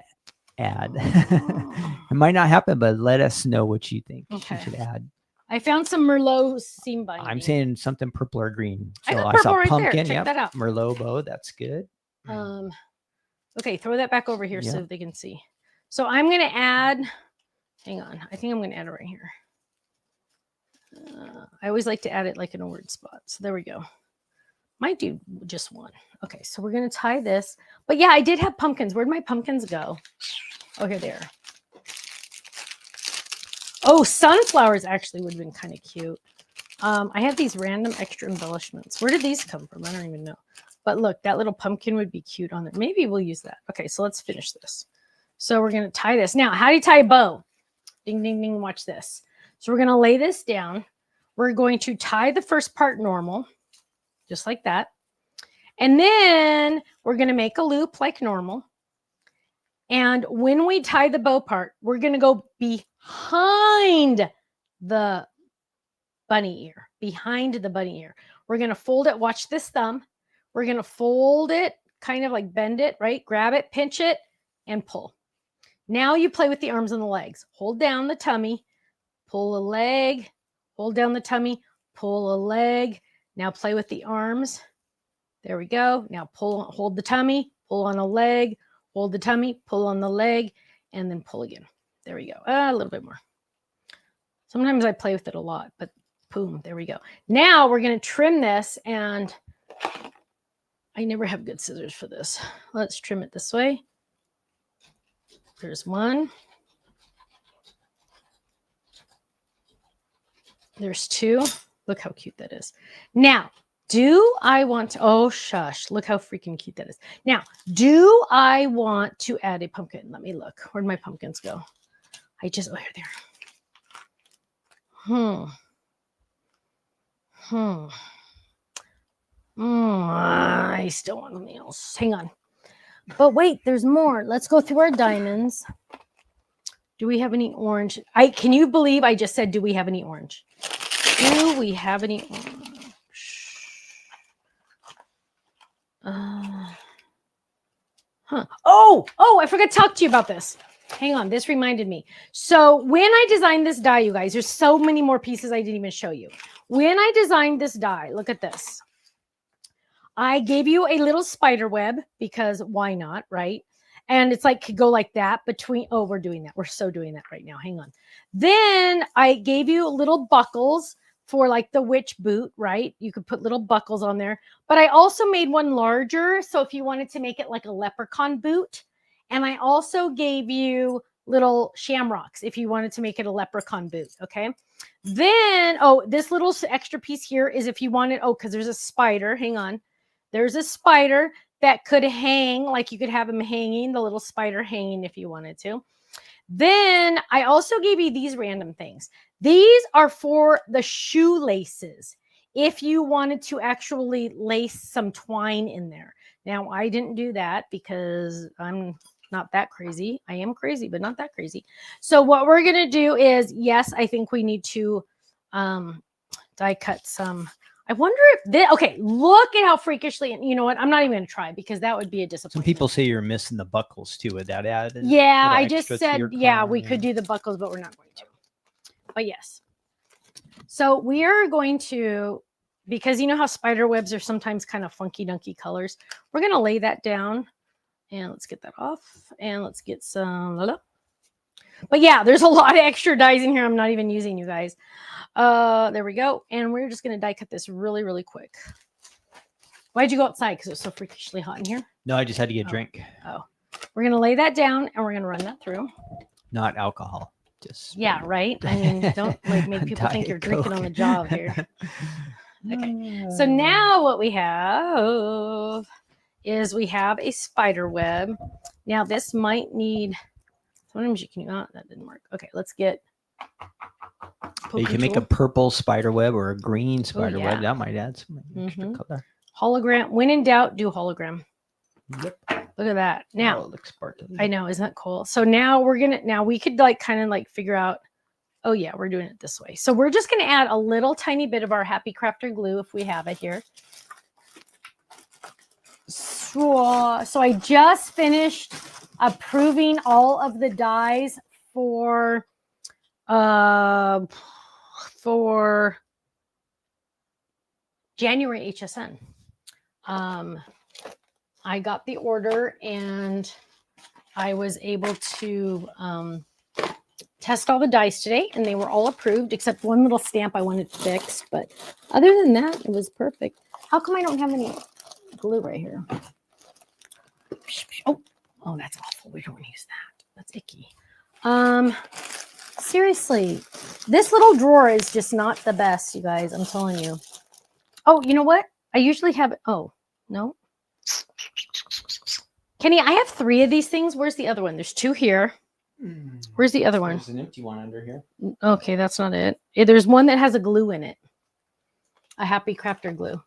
add. It might not happen, but let us know what you think she should add. I found some Merlot seam binding. I'm saying something purple or green. So I got purple saw right pumpkin. there. Check that out. Merlot bow. That's good. Okay, throw that back over here so they can see. So I'm going to add... Hang on. I think I'm going to add it right here. I always like to add it like in a word spot. So there we go. Might do just one. Okay, so we're going to tie this. But yeah, I did have pumpkins. Where'd my pumpkins go? Oh, here they are. Oh, sunflowers actually would have been kind of cute. I have these random extra embellishments. Where did these come from? I don't even know. But look, that little pumpkin would be cute on there. Maybe we'll use that. Okay, so let's finish this. So we're going to tie this. Now, how do you tie a bow? Ding, ding, ding. Watch this. So we're going to lay this down. We're going to tie the first part normal, just like that. And then we're going to make a loop like normal. And when we tie the bow part, we're going to go behind the bunny ear, behind the bunny ear. We're going to fold it. Watch this thumb. We're going to fold it, kind of like bend it, right? Grab it, pinch it, and pull. Now you play with the arms and the legs. Hold down the tummy, pull a leg, hold down the tummy, pull a leg. Now play with the arms. There we go. Now pull, hold the tummy, pull on a leg, hold the tummy, pull on the leg, and then pull again. There we go. A little bit more. Sometimes I play with it a lot, but boom, there we go. Now we're going to trim this, and I never have good scissors for this. Let's trim it this way. There's one. There's two. Look how cute that is. Now, do I want to, oh, shush. Look how freaking cute that is. Now, do I want to add a pumpkin? Let me look. Where'd my pumpkins go? Oh, here they are. I still want something else. Hang on. But wait, there's more. Let's go through our diamonds. Do we have any orange? Can you believe I just said, do we have any orange? Do we have any orange? Oh, I forgot to talk to you about this. Hang on, this reminded me. So when I designed this die, you guys, there's so many more pieces I didn't even show you. When I designed this die, look at this. I gave you a little spider web because why not, right? And it's like, could go like that between, oh, we're doing that. We're so doing that right now. Hang on. Then I gave you little buckles for like the witch boot, right? You could put little buckles on there. But I also made one larger. So if you wanted to make it like a leprechaun boot. And I also gave you little shamrocks if you wanted to make it a leprechaun boot, okay? Then, oh, this little extra piece here is if you wanted, oh, because there's a spider. Hang on. There's a spider that could hang, like you could have him hanging, the little spider hanging if you wanted to. Then I also gave you these random things. These are for the shoelaces. if you wanted to actually lace some twine in there. Now, I didn't do that because I'm not that crazy. I am crazy, but not that crazy. So what we're going to do is, yes, I think we need to die cut some. I wonder if this, okay, look at how freakishly, you know what? I'm not even going to try because that would be a disappointment. Some people say you're missing the buckles too with that added. Yeah, I just said, yeah, we could do the buckles, but we're not going to. But yes. So we are going to, because you know how spider webs are sometimes kind of funky dunky colors. We're going to lay that down and let's get that off and let's get some, but yeah, there's a lot of extra dies in here. I'm not even using, you guys. There we go. And we're just going to die cut this really, really quick. Why'd you go outside? Because it's so freakishly hot in here. No, I just had to get a drink. Oh, we're going to lay that down and we're going to run that through. Not alcohol. Just yeah, right. I mean, don't like make people think you're drinking on the job here. Okay. So now what we have is we have a spider web. Now this might need, sometimes you can, oh, that didn't work. Okay, let's get. You can make a purple spider web or a green spider web. That might add some extra color. Hologram. When in doubt, do hologram. Yep. Look at that. Now, it looks sparkly. I know, isn't that cool? So now we're gonna, now we could like kind of like figure out, oh yeah, we're doing it this way. So we're just gonna add a little tiny bit of our Happy Crafter glue if we have it here. So I just finished approving all of the dies for January HSN. I got the order and I was able to test all the dies today and they were all approved except one little stamp I wanted fixed. But other than that, it was perfect. How come I don't have any glue right here? Oh, that's awful. We don't use that. That's icky. Seriously, this little drawer is just not the best, you guys. I'm telling you. Oh, you know what? I usually have it. Oh, no. Kenny, I have 3 of these things. Where's the other one? There's 2 here. Where's the other one? There's an empty one under here. Okay, that's not it. There's one that has a glue in it. A Happy Crafter glue.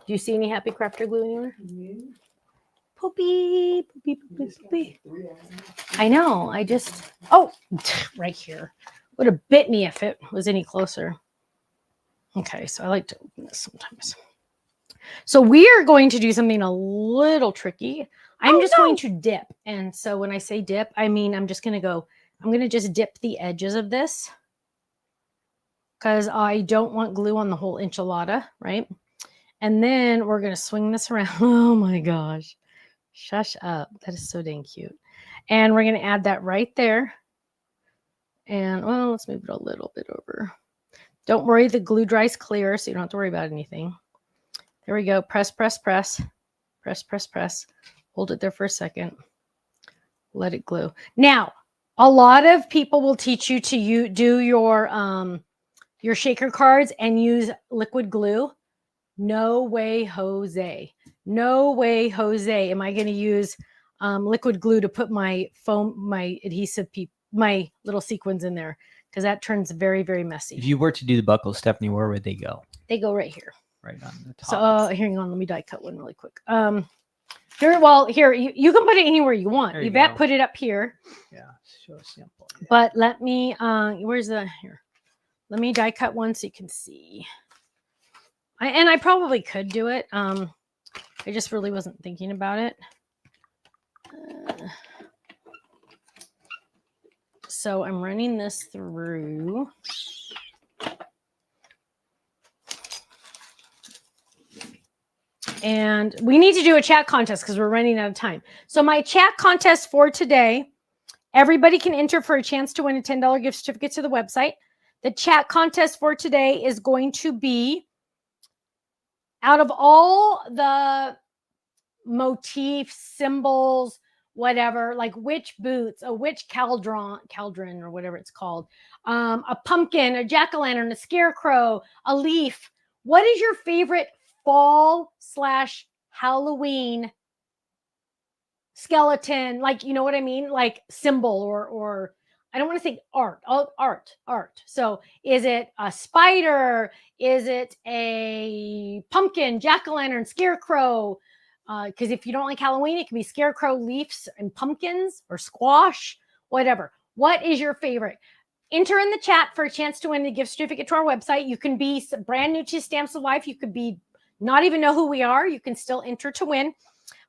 Do you see any Happy Crafter glue anywhere? Poopy, poopy, poopy, poopy. I know. I just, oh, right here. Would have bit me if it was any closer. Okay, so I like to open this sometimes. So we are going to do something a little tricky. I'm just going to dip. And so when I say dip, I mean, I'm just going to just dip the edges of this because I don't want glue on the whole enchilada, right? And then we're going to swing this around. Oh my gosh. Shush up. That is so dang cute. And we're going to add that right there. And well, let's move it a little bit over. Don't worry, the glue dries clear, so you don't have to worry about anything. There we go. Press, press, press. Press, press, press. Hold it there for a second. Let it glue. Now, a lot of people will teach you to do your shaker cards and use liquid glue. No way, Jose. No way, Jose. Am I going to use liquid glue to put my foam, my adhesive, my little sequins in there? Because that turns very, very messy. If you were to do the buckles, Stephanie, where would they go? They go right here. Right on the top. So hang on, let me die cut one really quick. Here, well, here you can put it anywhere you want. Yvette put it up here. Yeah, so simple. Yeah. But let me, where's the here? Let me die cut one so you can see. I probably could do it. I just really wasn't thinking about it. So I'm running this through. And we need to do a chat contest because we're running out of time. So my chat contest for today, everybody can enter for a chance to win a $10 gift certificate to the website. The chat contest for today is going to be out of all the motifs, symbols, whatever, like which boots, or which cauldron or whatever it's called, a pumpkin, a jack-o'-lantern, a scarecrow, a leaf. What is your favorite fall/Halloween skeleton, like, you know what I mean, like symbol or I don't want to say art. Art. So is it a spider? Is it a pumpkin, jack-o'-lantern, scarecrow? Because if you don't like Halloween, it can be scarecrow, leaves, and pumpkins, or squash, whatever. What is your favorite? Enter in the chat for a chance to win a gift certificate to our website. You can be brand new to Stamps of Life. You could be not even know who we are. You can still enter to win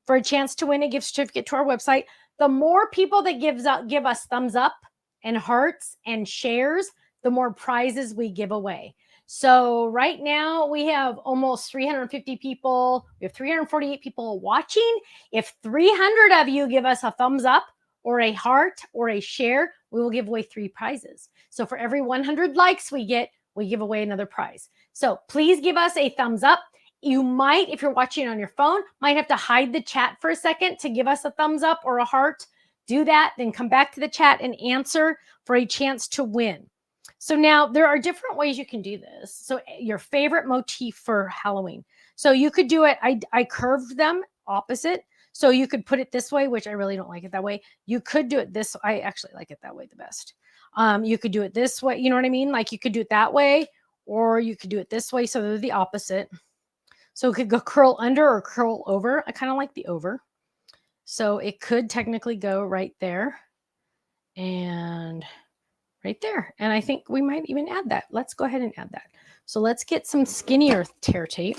for a chance to win a gift certificate to our website. The more people that give us thumbs up and hearts and shares, the more prizes we give away. So right now we have almost 350 people. We have 348 people watching. If 300 of you give us a thumbs up or a heart or a share, we will give away 3 prizes. So for every 100 likes we give away another prize. So please give us a thumbs up. You might, if you're watching on your phone, might have to hide the chat for a second to give us a thumbs up or a heart. Do that, then come back to the chat and answer for a chance to win. So now there are different ways you can do this. So your favorite motif for Halloween. So you could do it, I curved them opposite. So you could put it this way, which I really don't like it that way. You could do it this, I actually like it that way the best. You could do it this way, you know what I mean? Like you could do it that way, or you could do it this way. So they're the opposite. So it could go curl under or curl over. I kind of like the over. So it could technically go right there and right there. And I think we might even add that. Let's go ahead and add that. So let's get some skinnier tear tape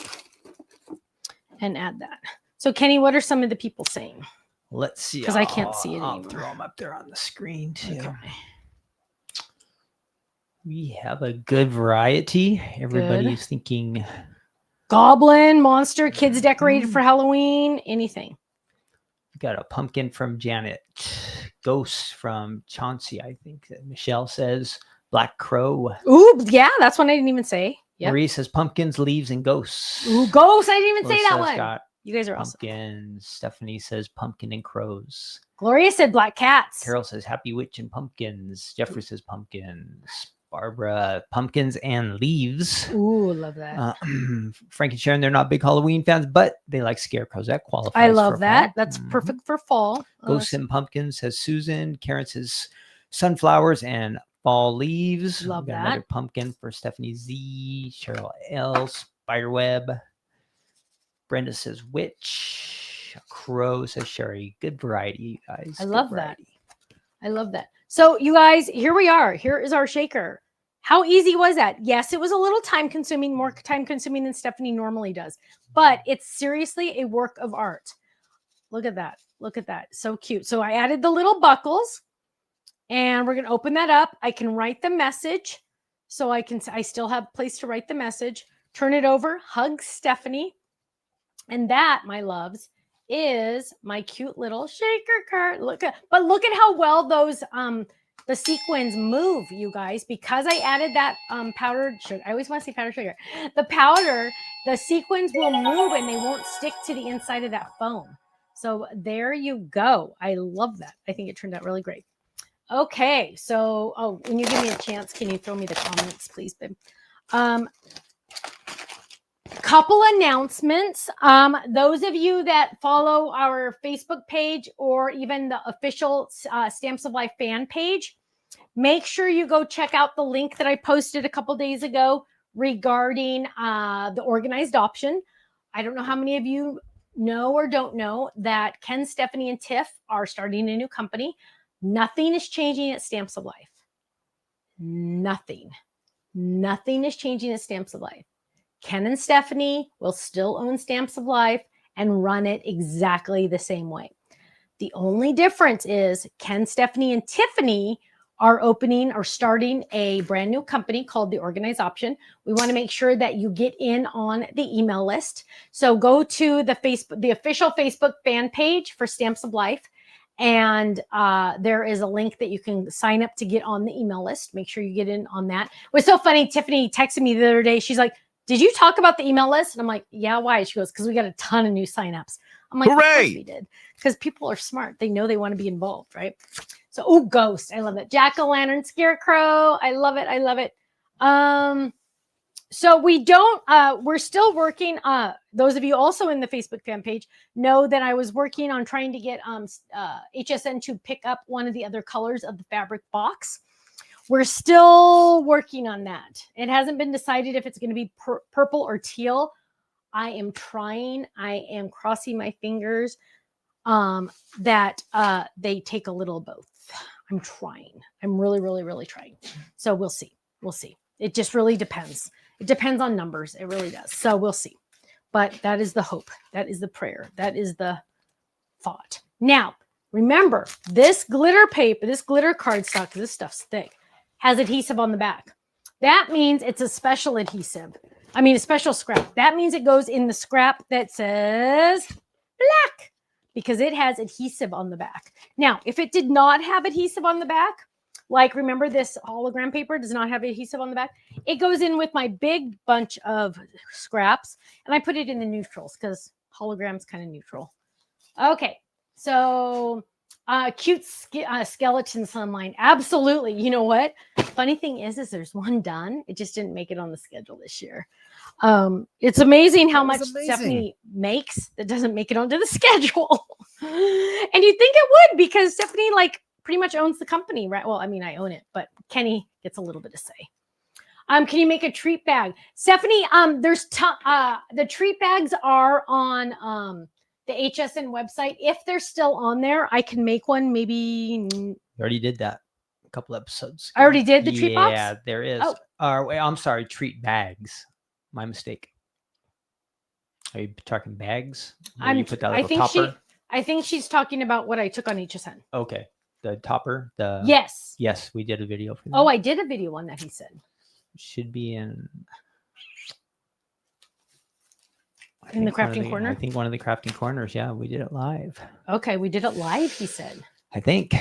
and add that. So Kenny, what are some of the people saying? Let's see. Because I can't see it I'll anymore. throw them up there on the screen too. Okay. We have a good variety. Everybody's thinking goblin, monster, kids decorated for Halloween, anything. Got a pumpkin from Janet, ghost from Chauncey, I think that Michelle says, black crow. Ooh, yeah, that's one I didn't even say. Yep. Marie says pumpkins, leaves, and ghosts. Ooh, ghosts! I didn't even say that one. Got you guys are pumpkins. Awesome. Stephanie says pumpkin and crows. Gloria said black cats. Carol says happy witch and pumpkins. Jeffrey says pumpkins. Barbara, pumpkins and leaves. Ooh, love that. Frank and Sharon, they're not big Halloween fans, but they like scarecrows. That qualifies. I love for that. Fall. That's perfect for fall. Ghosts and pumpkins says Susan. Karen says sunflowers and fall leaves. Love that. Another pumpkin for Stephanie Z. Cheryl L. Spiderweb. Brenda says witch. Crow says Sherry. Good variety, you guys. I love that. I love that. So you guys, here we are. Here is our shaker. How easy was that? Yes, it was a little time consuming, more time consuming than Stephanie normally does, but it's seriously a work of art. Look at that. Look at that. So cute. So I added the little buckles and we're going to open that up. I can write the message. So I still have place to write the message, turn it over, hug Stephanie. And that, my loves, is my cute little shaker card. Look at how well those the sequins move, you guys, because I added that powdered sugar. I always want to say powdered sugar. The powder, the sequins will move and they won't stick to the inside of that foam. So there you go. I love that. I think it turned out really great. Okay, so when you give me a chance, can you throw me the comments, please, babe? Couple announcements. Those of you that follow our Facebook page or even the official Stamps of Life fan page, make sure you go check out the link that I posted a couple days ago regarding the organized option. I don't know how many of you know or don't know that Ken, Stephanie, and Tiff are starting a new company. Nothing is changing at Stamps of Life. Nothing is changing at Stamps of Life. Ken and Stephanie will still own Stamps of Life and run it exactly the same way. The only difference is Ken, Stephanie, and Tiffany are starting a brand new company called The Organized Option. We want to make sure that you get in on the email list. So go to the official Facebook fan page for Stamps of Life. And there is a link that you can sign up to get on the email list. Make sure you get in on that. It was so funny. Tiffany texted me the other day. She's like, did you talk about the email list? And I'm like, yeah, why? She goes, because we got a ton of new signups. I'm like, hooray! Of course we did. Because people are smart. They know they want to be involved, right? So, ghost. I love it. Jack-o'-lantern, scarecrow. I love it. I love it. So we don't, we're still working. Those of you also in the Facebook fan page know that I was working on trying to get HSN to pick up one of the other colors of the fabric box. We're still working on that. It hasn't been decided if it's going to be purple or teal. I am trying. I am crossing my fingers that they take a little of both. I'm trying. I'm really, really, really trying. So we'll see. We'll see. It just really depends. It depends on numbers. It really does. So we'll see. But that is the hope. That is the prayer. That is the thought. Now, remember, this glitter paper, this glitter cardstock, this stuff's thick, has adhesive on the back. That means it's a special adhesive. I mean, a special scrap. That means it goes in the scrap that says black because it has adhesive on the back. Now, if it did not have adhesive on the back, like remember this hologram paper does not have adhesive on the back, it goes in with my big bunch of scraps and I put it in the neutrals because hologram's kind of neutral. Okay, so cute skeleton sunline. Absolutely. You know what? Funny thing is there's one done. It just didn't make it on the schedule this year. It's amazing how much Stephanie makes that doesn't make it onto the schedule. And you'd think it would because Stephanie like pretty much owns the company, right? Well, I mean, I own it, but Kenny gets a little bit of say. Can you make a treat bag? Stephanie, there's the treat bags are on the HSN website. If they're still on there, I can make one. Maybe You already did that a couple episodes ago. I already did the treat box. Yeah, there is. Oh. Wait, I'm sorry, treat bags. My mistake. Are you talking bags? You put that little topper? I think she's talking about what I took on HSN. Okay. The topper? Yes. Yes, we did a video for that. Oh, I did a video on that, he said. Should be in the crafting corner? I think one of the crafting corners. Yeah, we did it live. Okay, we did it live, he said. I think.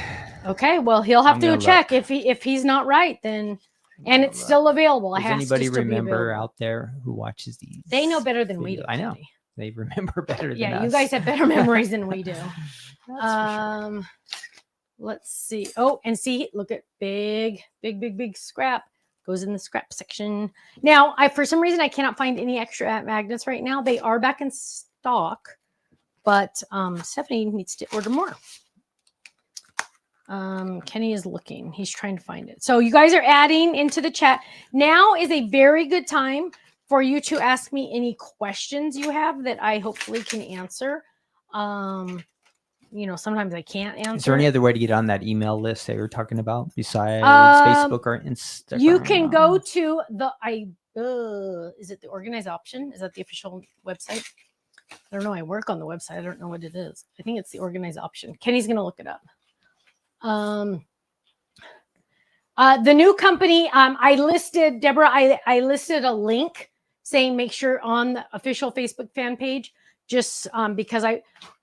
Okay, well, he'll have to check. If he's not right, then... And it's still available. Does anybody remember out there who watches these? They know better than videos? we do. I know. They remember better than us. Yeah, you guys have better memories than we do. Sure. Let's see. Oh, and see, look at big scrap. Goes in the scrap section. Now, for some reason, I cannot find any extra magnets right now. They are back in stock, but Stephanie needs to order more. Kenny is looking. He's trying to find it. So you guys are adding into the chat. Now is a very good time for you to ask me any questions you have that I hopefully can answer. You know, sometimes I can't answer. Is there any other way to get on that email list that you were talking about besides Facebook or Instagram? You can go to the is it the organized option? Is that the official website? I don't know. I work on the website. I don't know what it is. I think it's the organized option. Kenny's going to look it up. The new company, I listed, Deborah, I listed a link saying make sure on the official Facebook fan page, just because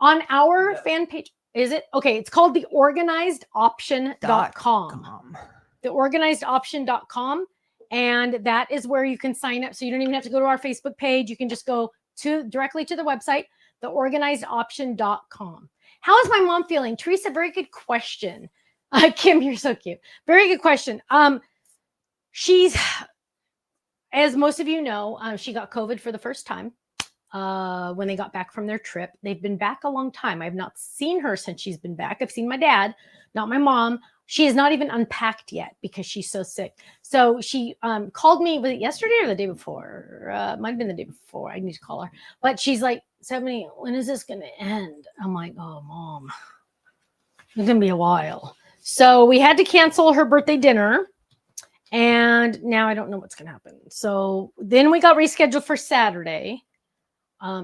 on our fan page, is it? Okay, it's called theorganizedoption.com. Theorganizedoption.com. And that is where you can sign up. So you don't even have to go to our Facebook page. You can just go directly to the website, theorganizedoption.com. How is my mom feeling? Teresa, very good question. Kim, you're so cute. Very good question. She's, as most of you know, she got COVID for the first time when they got back from their trip. They've been back a long time. I've not seen her since she's been back. I've seen my dad, not my mom. She has not even unpacked yet because she's so sick. So she called me, was it yesterday or the day before? Might have been the day before. I need to call her. But she's like, Stephanie, when is this going to end? I'm like, oh, Mom, it's going to be a while. So we had to cancel her birthday dinner. And now I don't know what's going to happen. So then we got rescheduled for Saturday.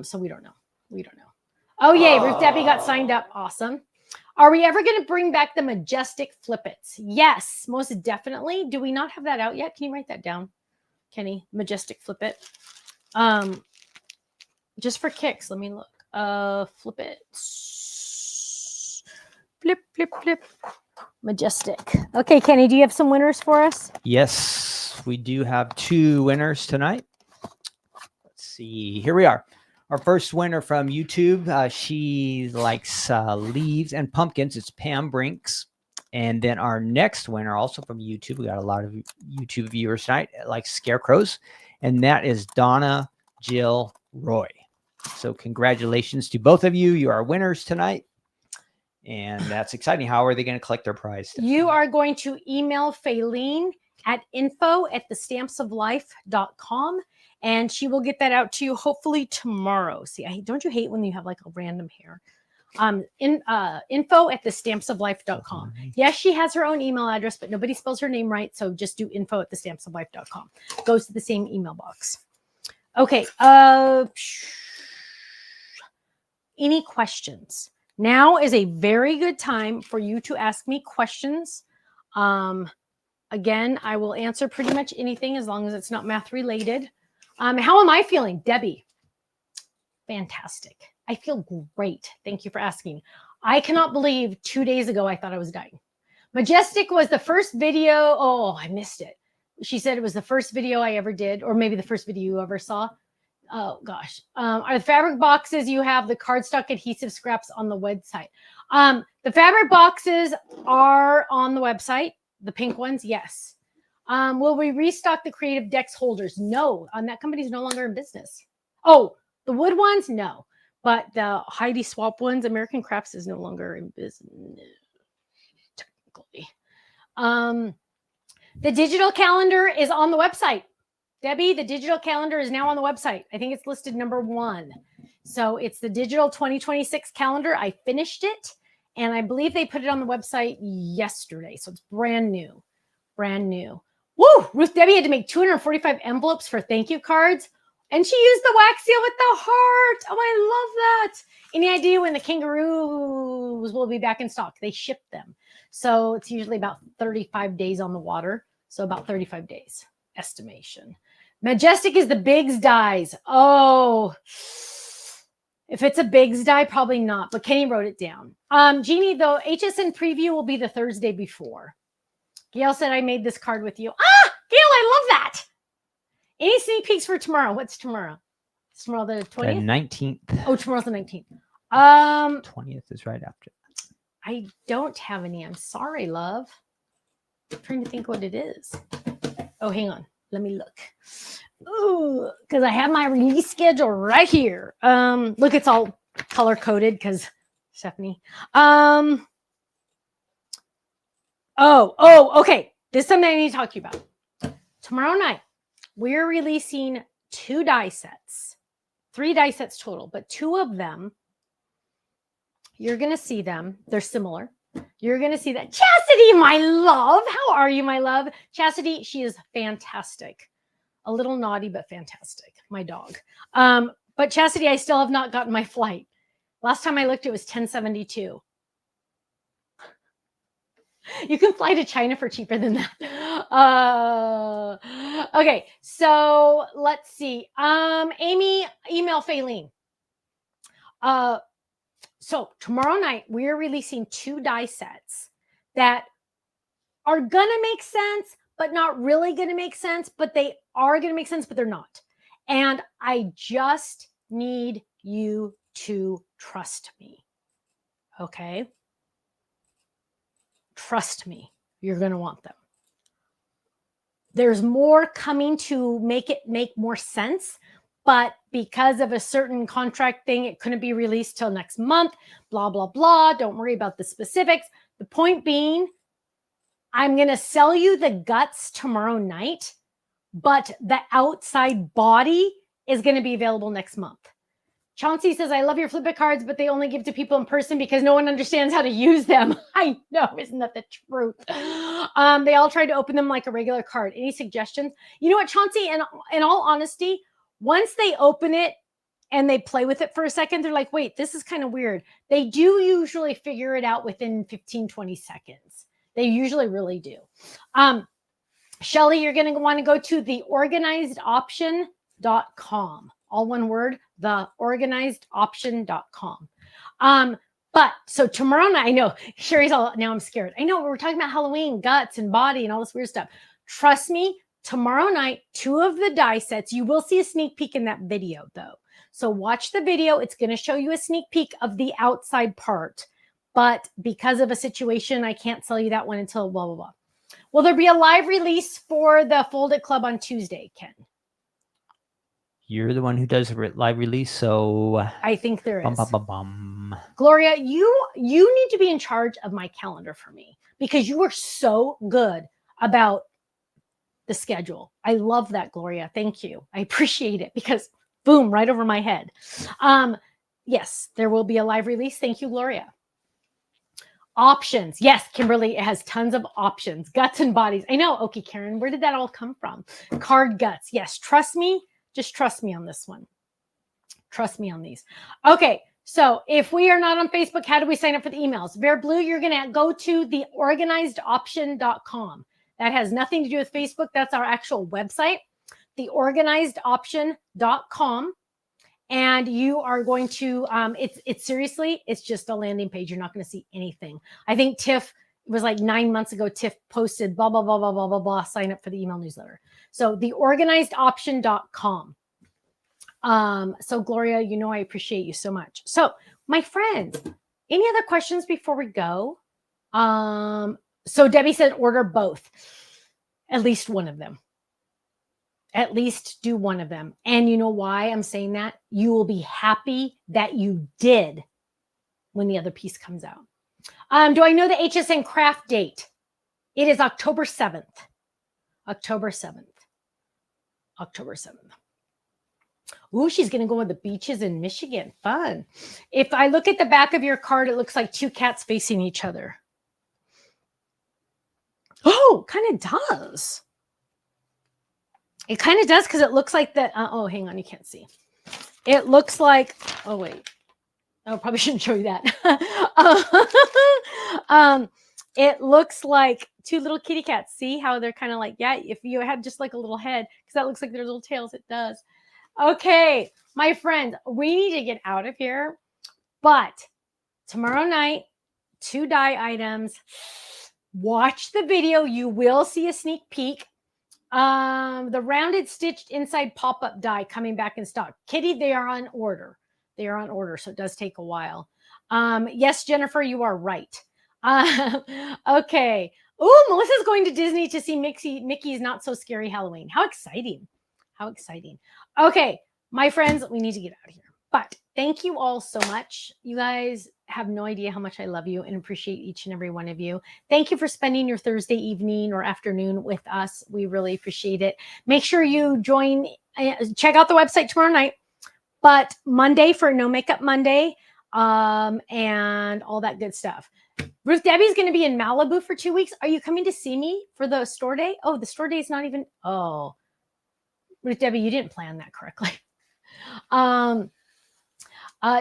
So we don't know. We don't know. Oh, yay. Ruth Debbie got signed up. Awesome. Are we ever going to bring back the majestic flippets? Yes, most definitely. Do we not have that out yet? Can you write that down, Kenny? Majestic flippet. Just for kicks. Let me look. Flippets. Flip, flip, flip. Majestic. Okay, Kenny, do you have some winners for us? Yes, we do have 2 winners tonight. Let's see. Here we are. Our first winner from YouTube, she likes leaves and pumpkins. It's Pam Brinks. And then our next winner, also from YouTube, we got a lot of YouTube viewers tonight, like scarecrows. and that is Donna Jill Roy. So congratulations to both of you. You are winners tonight. And that's exciting. How are they going to collect their prize? You are going to email Faylene at info@thestampsoflife.com, and she will get that out to you hopefully tomorrow. See, don't you hate when you have like a random hair? Info@thestampsoflife.com. Yes, she has her own email address, but nobody spells her name right. So just do info@thestampsoflife.com. Goes to the same email box. Okay. Any questions? Now is a very good time for you to ask me questions. Again, I will answer pretty much anything as long as it's not math related. How am I feeling? Debbie, fantastic. I feel great. Thank you for asking. I cannot believe 2 days ago I thought I was dying. Majestic was the first video. Oh, I missed it. She said it was the first video I ever did, or maybe the first video you ever saw. Oh gosh. Are the fabric boxes, you have the cardstock adhesive scraps on the website. The fabric boxes are on the website. The pink ones, yes. Will we restock the Creative Decks holders? No, that company's no longer in business. Oh, the wood ones, no. But the Heidi Swap ones, American Crafts is no longer in business, technically. The digital calendar is on the website. Debbie, the digital calendar is now on the website. I think it's listed number 1. So it's the digital 2026 calendar. I finished it, and I believe they put it on the website yesterday. So it's brand new, brand new. Woo! Ruth Debbie had to make 245 envelopes for thank you cards, and she used the wax seal with the heart. Oh, I love that. Any idea when the kangaroos will be back in stock? They ship them. So it's usually about 35 days on the water. So about 35 days estimation. Majestic is the Biggs dies. Oh, if it's a Biggs die, probably not. But Kenny wrote it down. Jeannie, the HSN preview will be the Thursday before. Gail said I made this card with you. Ah, Gail, I love that. Any sneak peeks for tomorrow? What's tomorrow? It's tomorrow the 20th? The 19th. Oh, tomorrow's the 19th. 20th is right after. I don't have any. I'm sorry, love. I'm trying to think what it is. Oh, hang on. Let me look. Ooh, because I have my release schedule right here. Look, it's all color coded because Stephanie. Okay. This is something I need to talk to you about. Tomorrow night, we're releasing 2 die sets, 3 die sets total, but 2 of them, you're going to see them. They're similar. You're going to see that. Chastity, my love. How are you, my love? Chastity, she is fantastic. A little naughty, but fantastic. My dog. But Chastity, I still have not gotten my flight. Last time I looked, it was 1072. You can fly to China for cheaper than that. Okay, so let's see. Amy, email Faylene. So tomorrow night, we're releasing 2 die sets that are going to make sense, but not really going to make sense, but they are going to make sense, but they're not. And I just need you to trust me. Okay? Trust me. You're going to want them. There's more coming to make it make more sense. But because of a certain contract thing, it couldn't be released till next month, blah, blah, blah. Don't worry about the specifics. The point being, I'm going to sell you the guts tomorrow night, but the outside body is going to be available next month. Chauncey says, I love your Flipit cards, but they only give to people in person because no one understands how to use them. I know, isn't that the truth? They all try to open them like a regular card. Any suggestions? You know what, Chauncey, in all honesty, once they open it and they play with it for a second, they're like, wait, this is kind of weird. They do usually figure it out within 15, 20 seconds. They usually really do. Shelly, you're going to want to go to theorganizedoption.com. All one word, theorganizedoption.com. But so tomorrow night, I know Sherry's all, now I'm scared. I know we're talking about Halloween, guts and body and all this weird stuff. Trust me, tomorrow night, 2 of the die sets, you will see a sneak peek in that video though. So watch the video. It's going to show you a sneak peek of the outside part. But because of a situation, I can't sell you that one until blah, blah, blah. Will there be a live release for the Fold It Club on Tuesday, Ken? You're the one who does live release, so I think there bum, is. bum, bum, bum. Gloria, you need to be in charge of my calendar for me because you are so good about the schedule. I love that, Gloria. Thank you. I appreciate it because boom, right over my head. Yes, there will be a live release. Thank you, Gloria. Options. Yes, Kimberly, it has tons of options. Guts and bodies. I know. Okay, Karen, where did that all come from? Card guts. Yes, trust me. Just trust me on this one. Trust me on these. Okay, so if we are not on Facebook, how do we sign up for the emails? Bear Blue, you're going to go to the organizedoption.com. That has nothing to do with Facebook. That's our actual website, theorganizedoption.com. And you are going to, it's seriously, it's just a landing page. You're not going to see anything. I think Tiff, it was like 9 months ago, Tiff posted blah, blah, blah, blah, blah, blah, blah, sign up for the email newsletter. So theorganizedoption.com. So Gloria, you know, I appreciate you so much. So my friends, any other questions before we go? So Debbie said, order both, at least one of them. At least do one of them. And you know why I'm saying that? You will be happy that you did when the other piece comes out. Do I know the HSN craft date? It is October 7th. October 7th. October 7th. Ooh, she's going to go on the beaches in Michigan. Fun. If I look at the back of your card, it looks like two cats facing each other. Oh, kind of does. It kind of does because it looks like that. Oh, hang on. You can't see. It looks like, oh, wait. I probably shouldn't show you that. It looks like two little kitty cats. See how they're kind of like, yeah, if you had just like a little head, because that looks like their little tails. It does. Okay, my friend, we need to get out of here. But tomorrow night, 2 die items. Watch the video. You will see a sneak peek. The rounded stitched inside pop-up die coming back in stock. Kitty, they are on order. They are on order, so it does take a while. Yes, Jennifer, you are right. Okay. Oh, Melissa's going to Disney to see Mickey's Not So Scary Halloween. How exciting. How exciting. Okay, my friends, we need to get out of here. But thank you all so much. You guys have no idea how much I love you and appreciate each and every one of you. Thank you for spending your Thursday evening or afternoon with us. We really appreciate it. Make sure you join, check out the website tomorrow night, but Monday for No Makeup Monday, and all that good stuff. Ruth Debbie's going to be in Malibu for 2 weeks. Are you coming to see me for the store day? Oh, the store day is not even, oh, Ruth Debbie, you didn't plan that correctly.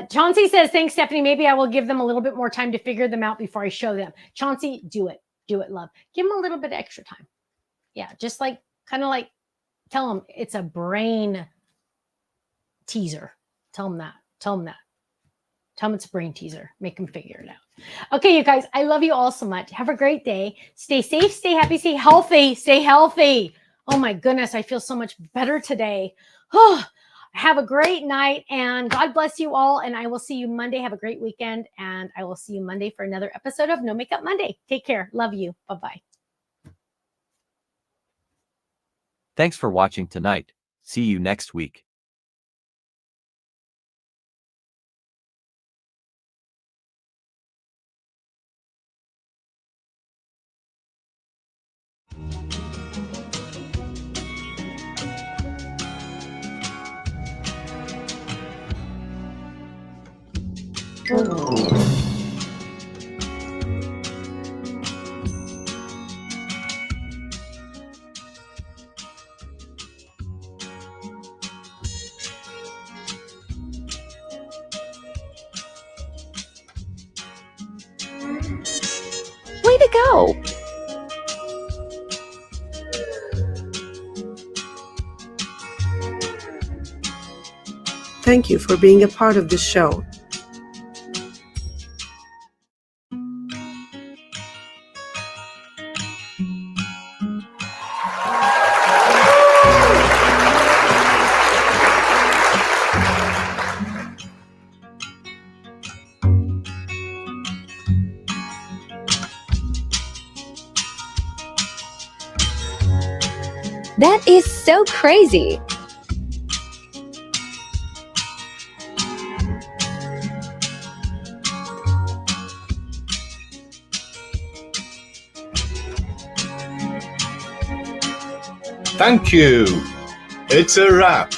Chauncey says, thanks, Stephanie. Maybe I will give them a little bit more time to figure them out before I show them. Chauncey, do it. Do it, love. Give them a little bit of extra time. Yeah, just like, kind of like, tell them it's a brain teaser. Tell them that. Tell them that. Tell them it's a brain teaser. Make them figure it out. Okay, you guys, I love you all so much. Have a great day. Stay safe, stay happy, stay healthy. Stay healthy. Oh my goodness, I feel so much better today. Oh, have a great night and God bless you all. And I will see you Monday. Have a great weekend. And I will see you Monday for another episode of No Makeup Monday. Take care. Love you. Bye-bye. Thanks for watching tonight. See you next week. Way to go! Thank you for being a part of this show. That is so crazy! Thank you. It's a wrap.